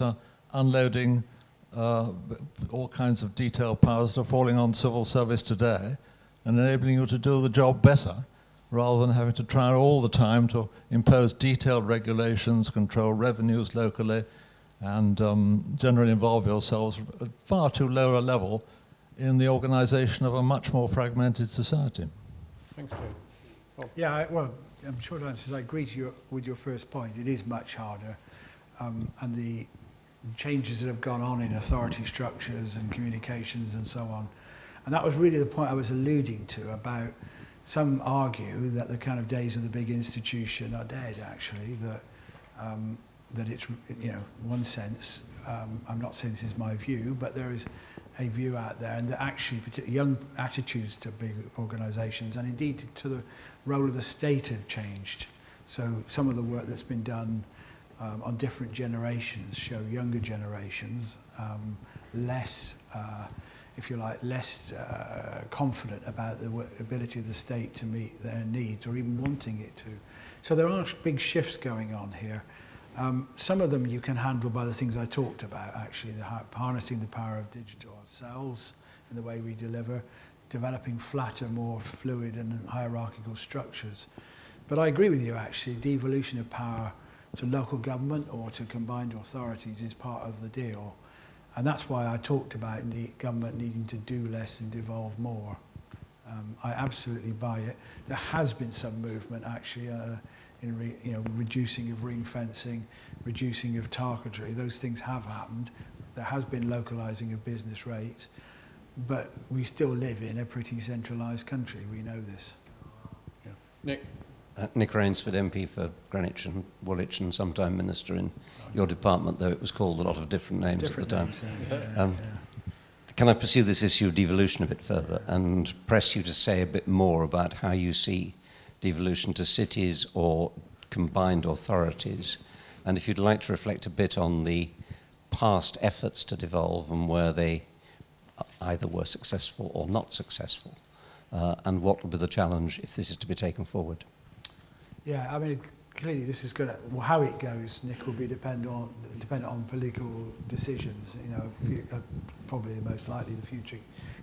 unloading all kinds of detailed powers that are falling on civil service today and enabling you to do the job better, rather than having to try all the time to impose detailed regulations, control revenues locally, and generally involve yourselves at far too low a level in the organisation of a much more fragmented society? Thanks, Dave. Yeah, well, short answer is I agree with your first point. It is much harder, and the changes that have gone on in authority structures and communications and so on. And that was really the point I was alluding to about some argue that the kind of days of the big institution are dead, actually, that it's, you know, in one sense, I'm not saying this is my view, but there is a view out there, and that actually young attitudes to big organisations and indeed to the role of the state have changed. So some of the work that's been done on different generations show younger generations less, if you like, less confident about the ability of the state to meet their needs or even wanting it to. So there are big shifts going on here. Some of them you can handle by the things I talked about, actually, harnessing the power of digital ourselves in the way we deliver, developing flatter, more fluid and hierarchical structures. But I agree with you, actually, devolution of power to local government or to combined authorities is part of the deal. And that's why I talked about the government needing to do less and devolve more. I absolutely buy it. There has been some movement, actually, in reducing of ring fencing, reducing of targetry. Those things have happened. There has been localising of business rates, but we still live in a pretty centralised country. We know this. Yeah. Nick? Nick Rainsford, MP for Greenwich and Woolwich, and sometime Minister in your department, though it was called a lot of different names at the time. Can I pursue this issue of devolution a bit further and press you to say a bit more about how you see devolution to cities or combined authorities, and if you'd like to reflect a bit on the past efforts to devolve and where they either were successful or not successful, and what will be the challenge if this is to be taken forward? Yeah, I mean, clearly this is going to, well, how it goes, Nick, will be dependent on political decisions, you know, probably the most likely the future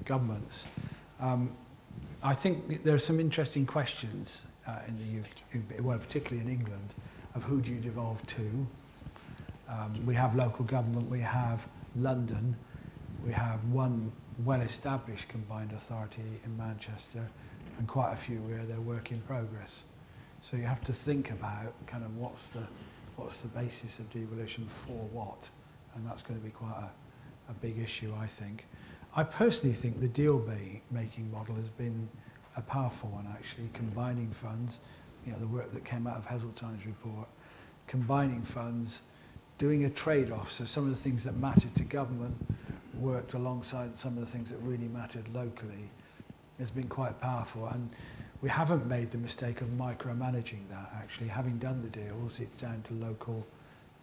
governments. I think there are some interesting questions in the UK, well, particularly in England, of who do you devolve to. We have local government, we have London, we have one well-established combined authority in Manchester, and quite a few where they're work in progress. So you have to think about kind of what's the basis of devolution for what, and that's going to be quite a big issue, I think. I personally think the deal-making model has been a powerful one, actually, combining funds, you know, the work that came out of Heseltine's report, combining funds, doing a trade-off, so some of the things that mattered to government worked alongside some of the things that really mattered locally, has been quite powerful. And we haven't made the mistake of micromanaging that, actually. Having done the deals, it's down to local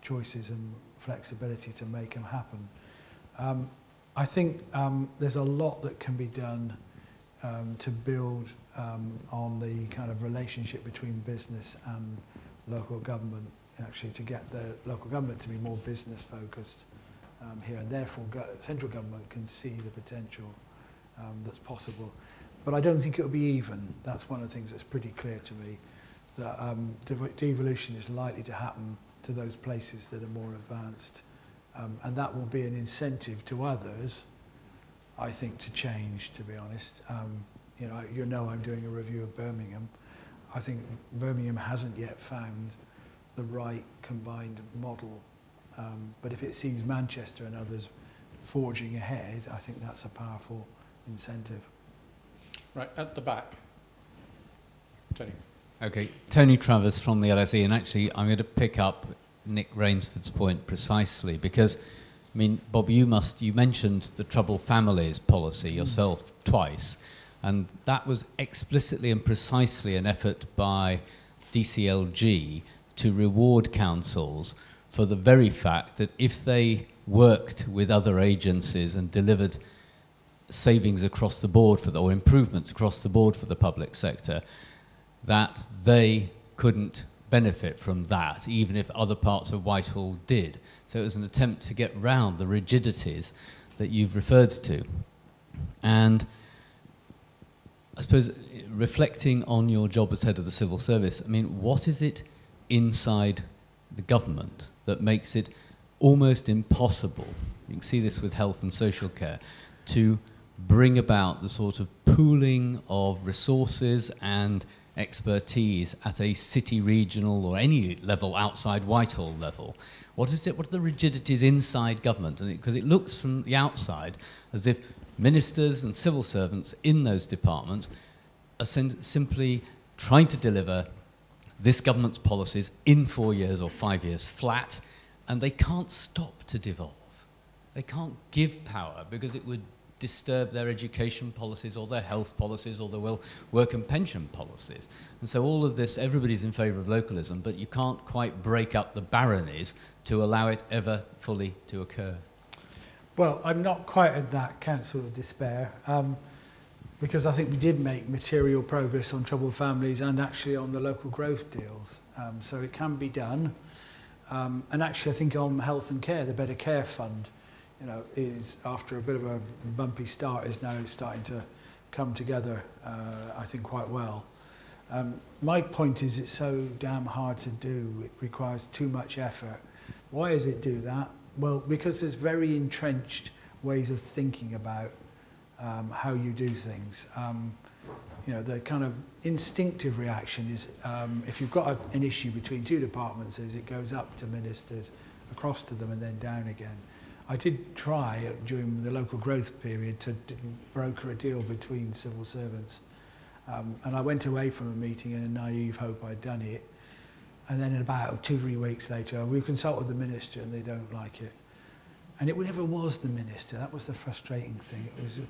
choices and flexibility to make them happen. I think there's a lot that can be done to build on the kind of relationship between business and local government, actually, to get the local government to be more business focused here, and therefore central government can see the potential that's possible. But I don't think it'll be even. That's one of the things that's pretty clear to me, that devolution is likely to happen to those places that are more advanced. And that will be an incentive to others, I think, to change, to be honest. You know I'm doing a review of Birmingham. I think Birmingham hasn't yet found the right combined model. But if it sees Manchester and others forging ahead, I think that's a powerful incentive. Right, at the back. Tony. Okay, Tony Travers from the LSE, and actually I'm going to pick up Nick Rainsford's point precisely because, I mean, Bob, you mentioned the troubled families policy yourself twice, and that was explicitly and precisely an effort by DCLG to reward councils for the very fact that if they worked with other agencies and delivered savings across the board or improvements across the board for the public sector, that they couldn't benefit from that, even if other parts of Whitehall did. So it was an attempt to get round the rigidities that you've referred to. And I suppose, reflecting on your job as head of the civil service, I mean, what is it inside the government that makes it almost impossible, you can see this with health and social care, to bring about the sort of pooling of resources and expertise at a city, regional, or any level outside Whitehall level? What is it? What are the rigidities inside government? Because it looks from the outside as if ministers and civil servants in those departments are simply trying to deliver this government's policies in 4 years or 5 years flat, and they can't stop to devolve. They can't give power because it would disturb their education policies or their health policies or their work and pension policies. And so all of this, everybody's in favour of localism, but you can't quite break up the baronies to allow it ever fully to occur. Well, I'm not quite at that council of despair, because I think we did make material progress on troubled families and actually on the local growth deals. So it can be done. And actually I think on health and care, the Better Care Fund, you know, is, after a bit of a bumpy start, is now starting to come together, I think, quite well. My point is, it's so damn hard to do. It requires too much effort. Why does it do that? Well, because there's very entrenched ways of thinking about how you do things. You know, the kind of instinctive reaction is, if you've got an issue between two departments, is it goes up to ministers, across to them, and then down again. I did try during the local growth period to broker a deal between civil servants. And I went away from a meeting in a naive hope I'd done it. And then in about 2 or 3 weeks later, we consulted the minister and they don't like it. And it never was the minister. That was the frustrating thing. It was a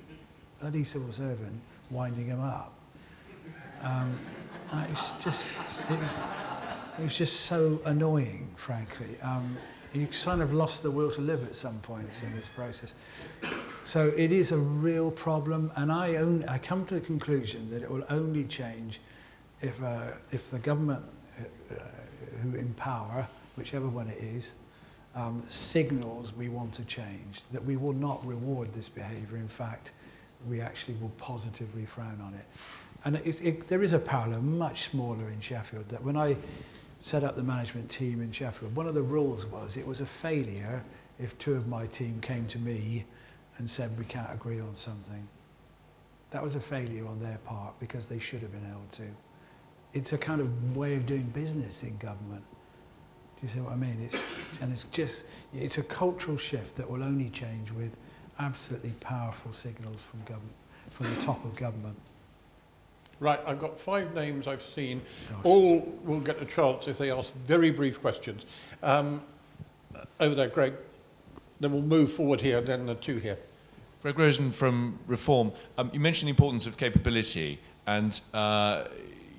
bloody civil servant winding him up. And it was just so annoying, frankly. You kind of lost the will to live at some points in this process. So it is a real problem, and I come to the conclusion that it will only change if the government who in power, whichever one it is, signals we want to change, that we will not reward this behaviour. In fact, we actually will positively frown on it. And there is a parallel, much smaller in Sheffield, that when I set up the management team in Sheffield, one of the rules was it was a failure if 2 of my team came to me and said we can't agree on something. That was a failure on their part because they should have been able to. It's a kind of way of doing business in government. Do you see what I mean? It's a cultural shift that will only change with absolutely powerful signals from government, from the top of government. Right, I've got 5 names I've seen. Gosh. All will get a chance if they ask very brief questions. Over there, Greg. Then we'll move forward here, then the 2 here. Greg Rosen from Reform. You mentioned the importance of capability, and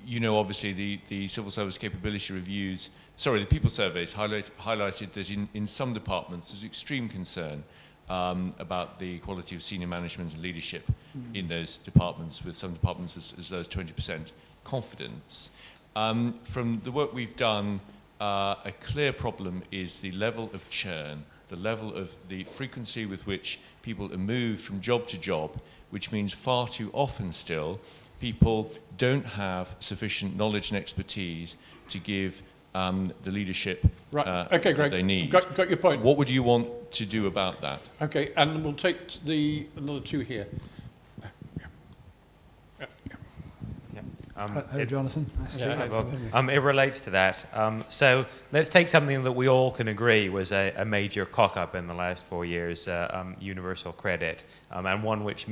you know, obviously, the civil service capability reviews, the people surveys highlighted that in some departments there's extreme concern about the quality of senior management and leadership in those departments, with some departments as low as 20% confidence. From the work we've done, a clear problem is the level of churn, the level of the frequency with which people are moved from job to job, which means far too often still people don't have sufficient knowledge and expertise to give the leadership okay, Greg, that they need. Got your point. What would you want to do about that? Okay, and we'll take another 2 here. Hello, Jonathan. It relates to that. So let's take something that we all can agree was a major cock-up in the last 4 years, universal credit, and one which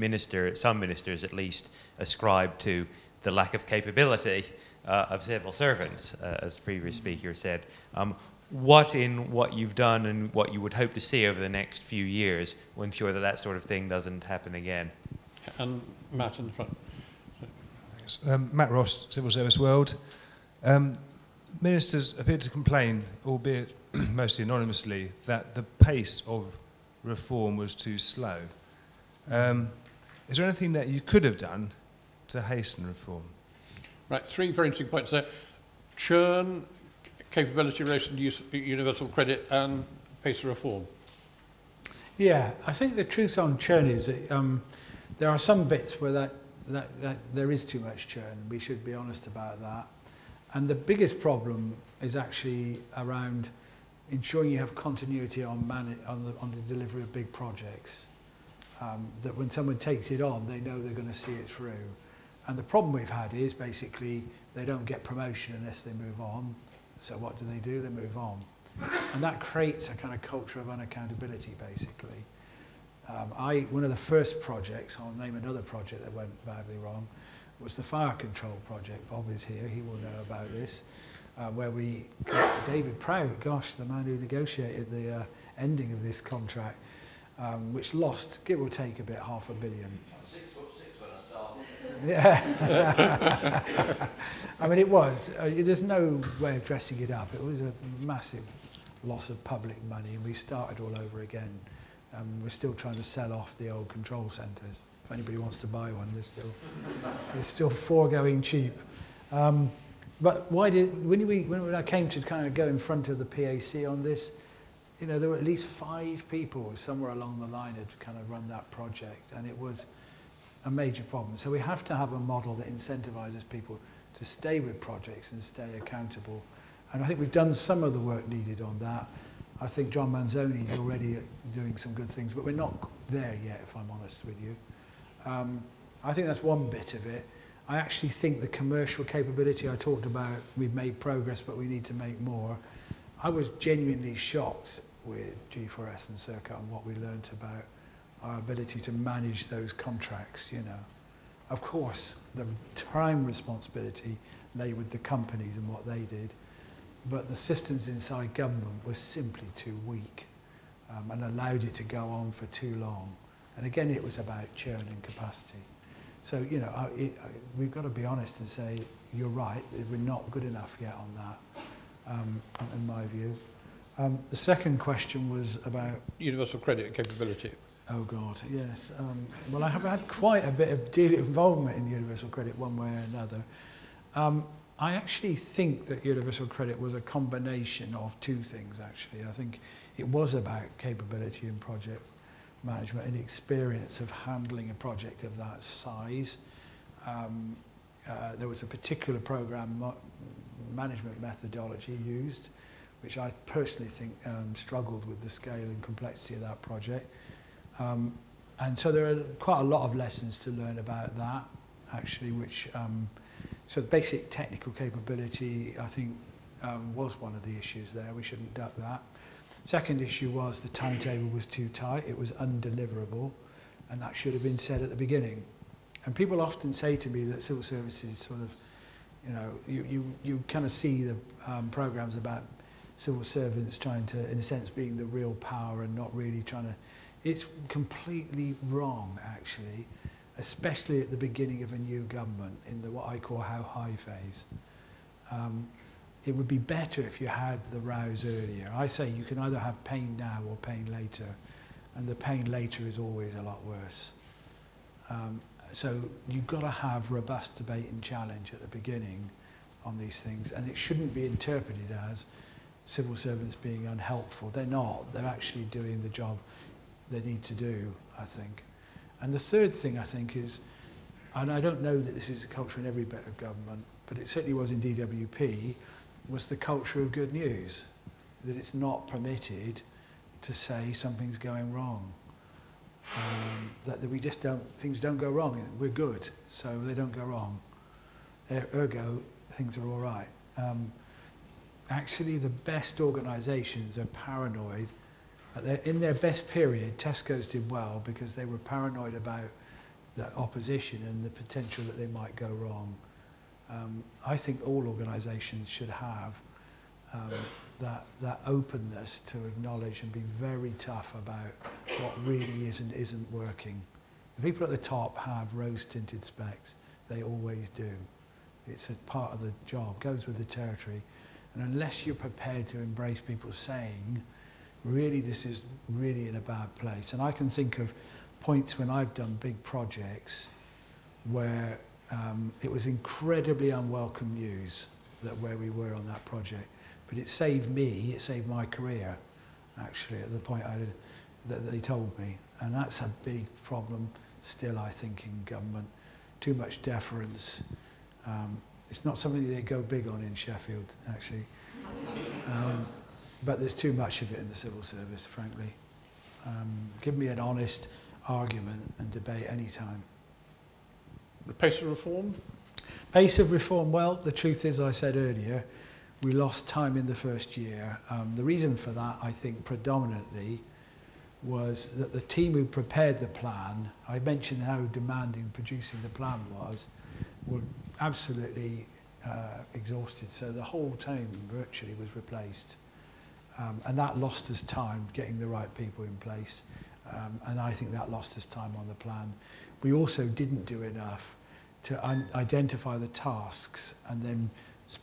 some ministers at least ascribe to the lack of capability of civil servants, as the previous speaker said. What in what you've done and what you would hope to see over the next few years will ensure that that sort of thing doesn't happen again? And Matt in the front. Matt Ross, Civil Service World. Ministers appeared to complain, albeit mostly anonymously, that the pace of reform was too slow. Is there anything that you could have done to hasten reform? Right, three very interesting points there. Churn, capability relation to universal credit, and pace of reform. Yeah, I think the truth on churn is that there are some bits where that there is too much churn. We should be honest about that. And the biggest problem is actually around ensuring you have continuity on the delivery of big projects. That when someone takes it on, they know they're going to see it through. And the problem we've had is basically they don't get promotion unless they move on. So what do? They move on. And that creates a kind of culture of unaccountability, basically. One of the first projects, I'll name another project that went badly wrong, was the fire control project. Bob is here, he will know about this, where we got David Proud, gosh, the man who negotiated the ending of this contract, which lost, give or take a bit, $500 million. I'm 6'6" when I started. Yeah. I mean, it was. There's no way of dressing it up. It was a massive loss of public money, and we started all over again. We're still trying to sell off the old control centres. If anybody wants to buy one, they're still foregoing cheap. But when I came to kind of go in front of the PAC on this, you know, there were at least 5 people somewhere along the line had kind of run that project, and it was a major problem. So we have to have a model that incentivises people to stay with projects and stay accountable. And I think we've done some of the work needed on that. I think John Manzoni is already doing some good things, but we're not there yet, if I'm honest with you. I think that's one bit of it. I actually think the commercial capability I talked about, we've made progress, but we need to make more. I was genuinely shocked with G4S and Circa and what we learned about our ability to manage those contracts, you know. Of course, the time responsibility lay with the companies and what they did, but the systems inside government were simply too weak and allowed it to go on for too long. And again, it was about churn and capacity. So, you know, we've got to be honest and say, you're right, we're not good enough yet on that, in my view. The second question was about... Universal credit capability. Oh, God, yes. Well, I have had quite a bit of involvement in universal credit one way or another. I actually think that universal credit was a combination of 2 things, actually. I think it was about capability and project management and experience of handling a project of that size. There was a particular program management methodology used, which I personally think struggled with the scale and complexity of that project. And so there are quite a lot of lessons to learn about that, actually, which... So the basic technical capability, I think, was one of the issues there. We shouldn't duck that. Second issue was the timetable was too tight. It was undeliverable, and that should have been said at the beginning. And people often say to me that civil services sort of, you know, you kind of see the programs about civil servants trying to, in a sense, being the real power and not really trying to... It's completely wrong, actually, especially at the beginning of a new government in the what I call how high phase. It would be better if you had the rows earlier. I say you can either have pain now or pain later, and the pain later is always a lot worse. So you've got to have robust debate and challenge at the beginning on these things, and it shouldn't be interpreted as civil servants being unhelpful. They're not. They're actually doing the job they need to do, I think. And the third thing, I think, is, and I don't know that this is a culture in every bit of government, but it certainly was in DWP, was the culture of good news, that it's not permitted to say something's going wrong. That we just don't, things don't go wrong. We're good, so they don't go wrong. Ergo, things are all right. Actually, the best organisations are paranoid. In their best period, Tesco's did well because they were paranoid about the opposition and the potential that they might go wrong. I think all organisations should have that openness to acknowledge and be very tough about what really is and isn't working. The people at the top have rose-tinted specs. They always do. It's a part of the job, goes with the territory. And unless you're prepared to embrace people saying, really, this is really in a bad place. And I can think of points when I've done big projects where it was incredibly unwelcome news that where we were on that project. But it saved me, it saved my career, actually, at the point that they told me. And that's a big problem still, I think, in government. Too much deference. It's not something they go big on in Sheffield, actually. But there's too much of it in the civil service, frankly. Give me an honest argument and debate any time. The pace of reform? Pace of reform, well, the truth is, I said earlier, we lost time in the first year. The reason for that, I think, predominantly was that the team who prepared the plan, I mentioned how demanding producing the plan was, were absolutely exhausted. So the whole team virtually was replaced. And that lost us time getting the right people in place. And I think that lost us time on the plan. We also didn't do enough to identify the tasks and then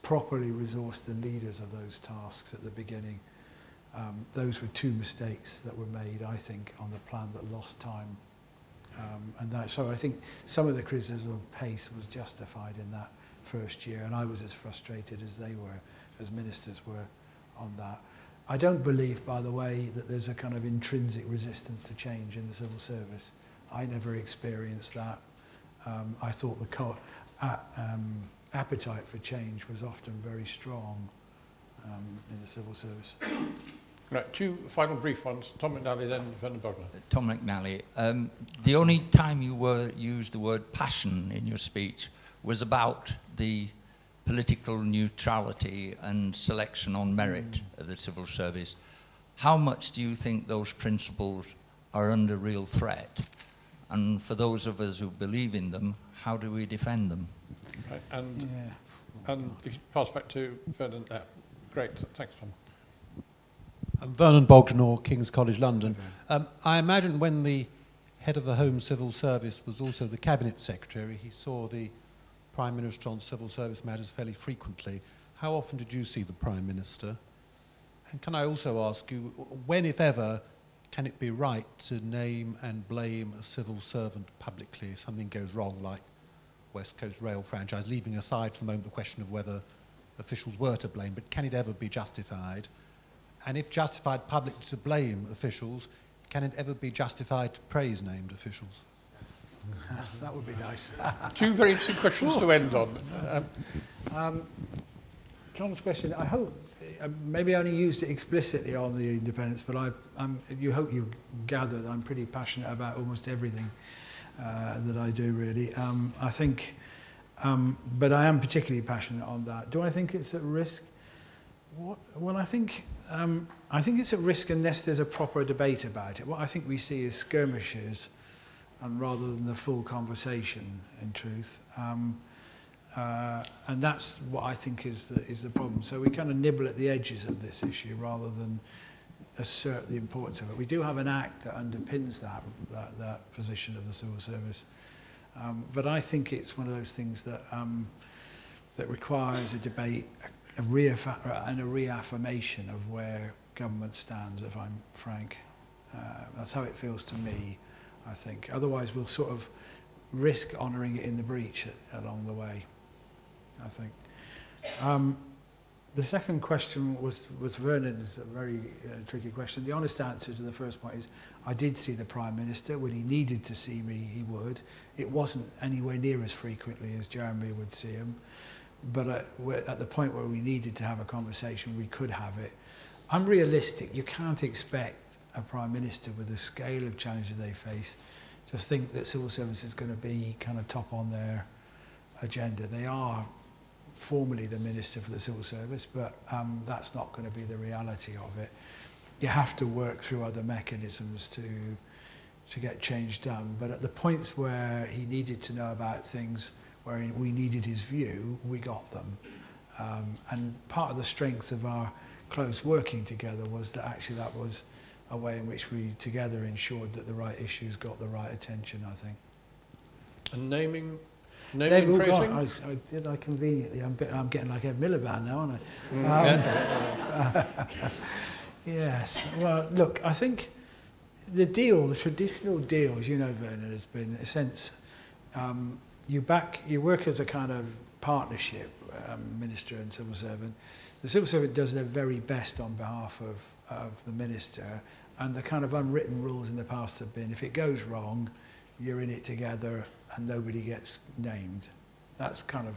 properly resource the leaders of those tasks at the beginning. Those were two mistakes that were made, I think, on the plan that lost time. So I think some of the criticism of pace was justified in that first year, and I was as frustrated as they were, as ministers were, on that. I don't believe, by the way, that there's a kind of intrinsic resistance to change in the civil service. I never experienced that. I thought the appetite for change was often very strong in the civil service. Right, two final brief ones. Tom McNally, then Werner Bogner. Tom McNally, the only time you used the word passion in your speech was about the political neutrality and selection on merit of the civil service. How much do you think those principles are under real threat? And for those of us who believe in them, how do we defend them? Right, and if you pass back to Vernon there. Great, thanks, Tom. I'm Vernon Bogdanor, King's College London. I imagine when the head of the Home Civil Service was also the Cabinet Secretary, he saw the Prime Minister on civil service matters fairly frequently. How often did you see the Prime Minister? And can I also ask you, when, if ever, can it be right to name and blame a civil servant publicly if something goes wrong, like West Coast Rail franchise, leaving aside for the moment the question of whether officials were to blame, but can it ever be justified? And if justified publicly to blame officials, can it ever be justified to praise named officials? That would be nice. Two very interesting questions to end on. John's question, I hope, maybe I only used it explicitly on the independence, but you hope you gather that I'm pretty passionate about almost everything that I do, really. I think, but I am particularly passionate on that. Do I think it's at risk? Well, I think it's at risk unless there's a proper debate about it. What I think we see is skirmishes, rather than the full conversation, in truth. And that's what I think is the problem. So we kind of nibble at the edges of this issue rather than assert the importance of it. We do have an act that underpins that position of the civil service. But I think it's one of those things that that requires a debate and a reaffirmation of where government stands, if I'm frank. That's how it feels to me, I think. Otherwise, we'll sort of risk honouring it in the breach along the way, I think. The second question was Vernon's, a very tricky question. The honest answer to the first point is I did see the Prime Minister. When he needed to see me, he would. It wasn't anywhere near as frequently as Jeremy would see him. But at the point where we needed to have a conversation, we could have it. I'm realistic. You can't expect a Prime Minister with the scale of challenge that they face to think that civil service is going to be kind of top on their agenda. They are formally the Minister for the Civil Service, but that's not going to be the reality of it. You have to work through other mechanisms to get change done. But at the points where he needed to know about things, where we needed his view, we got them. And part of the strength of our close working together was that actually that was a way in which we together ensured that the right issues got the right attention, I think. And naming and praising? I conveniently, I'm getting like Ed Miliband now, aren't I? Yes, well, look, I think the deal, the traditional deal, as you know, Vernon, has been, in a sense, you work as a kind of partnership, minister and civil servant. The civil servant does their very best on behalf of the minister, and the kind of unwritten rules in the past have been, if it goes wrong, you're in it together and nobody gets named. That's kind of,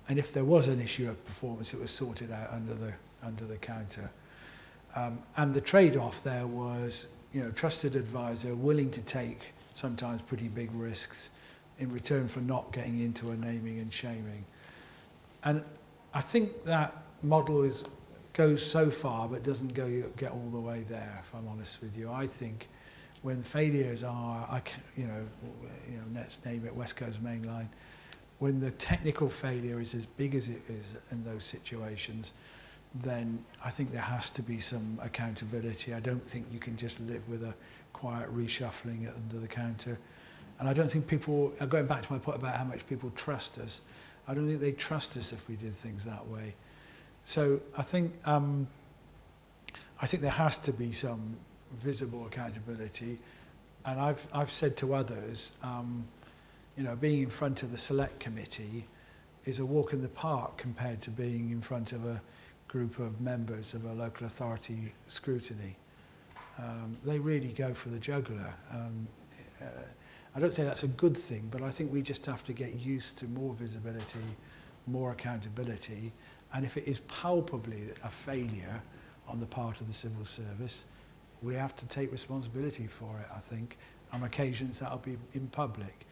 and if there was an issue of performance, it was sorted out under the counter. And the trade-off there was, you know, trusted advisor, willing to take sometimes pretty big risks in return for not getting into a naming and shaming. And I think that model goes so far, but doesn't get all the way there, if I'm honest with you. I think when failures are, let's name it West Coast Main Line, when the technical failure is as big as it is in those situations, then I think there has to be some accountability. I don't think you can just live with a quiet reshuffling under the counter. And I don't think people, going back to my point about how much people trust us, I don't think they trust us if we did things that way. So I think there has to be some visible accountability. And I've said to others, you know, being in front of the select committee is a walk in the park compared to being in front of a group of members of a local authority scrutiny. They really go for the jugular. I don't say that's a good thing, but I think we just have to get used to more visibility, more accountability, and if it is palpably a failure on the part of the civil service, we have to take responsibility for it, I think. On occasions that'll be in public.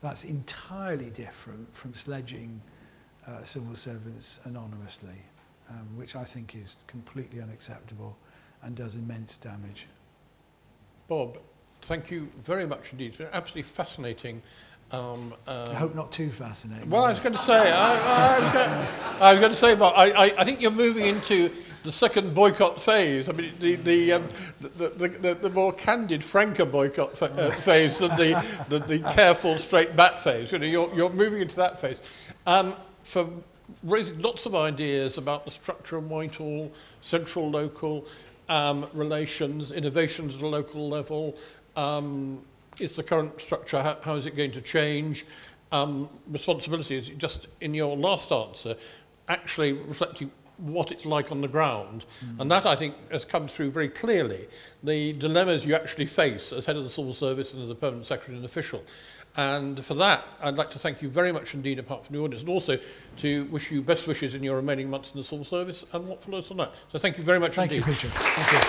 That's entirely different from sledging civil servants anonymously, which I think is completely unacceptable and does immense damage. Bob, thank you very much indeed. It's been absolutely fascinating. I hope not too fascinating. Well, I was going to say, I was going to say, Bob, I think you're moving into the second boycott phase. I mean, the more candid, franker boycott phase than the careful, straight bat phase. You know, you're moving into that phase. For raising lots of ideas about the structure of Whitehall, central, local relations, innovations at a local level. Is the current structure, how is it going to change? Responsibility is just in your last answer, actually reflecting what it's like on the ground. And that, I think, has come through very clearly, the dilemmas you actually face as head of the civil service and as a permanent secretary and official. And for that, I'd like to thank you very much indeed, apart from the audience, and also to wish you best wishes in your remaining months in the civil service and what follows on that. So thank you very much indeed. Thank you, Peter. Thank you.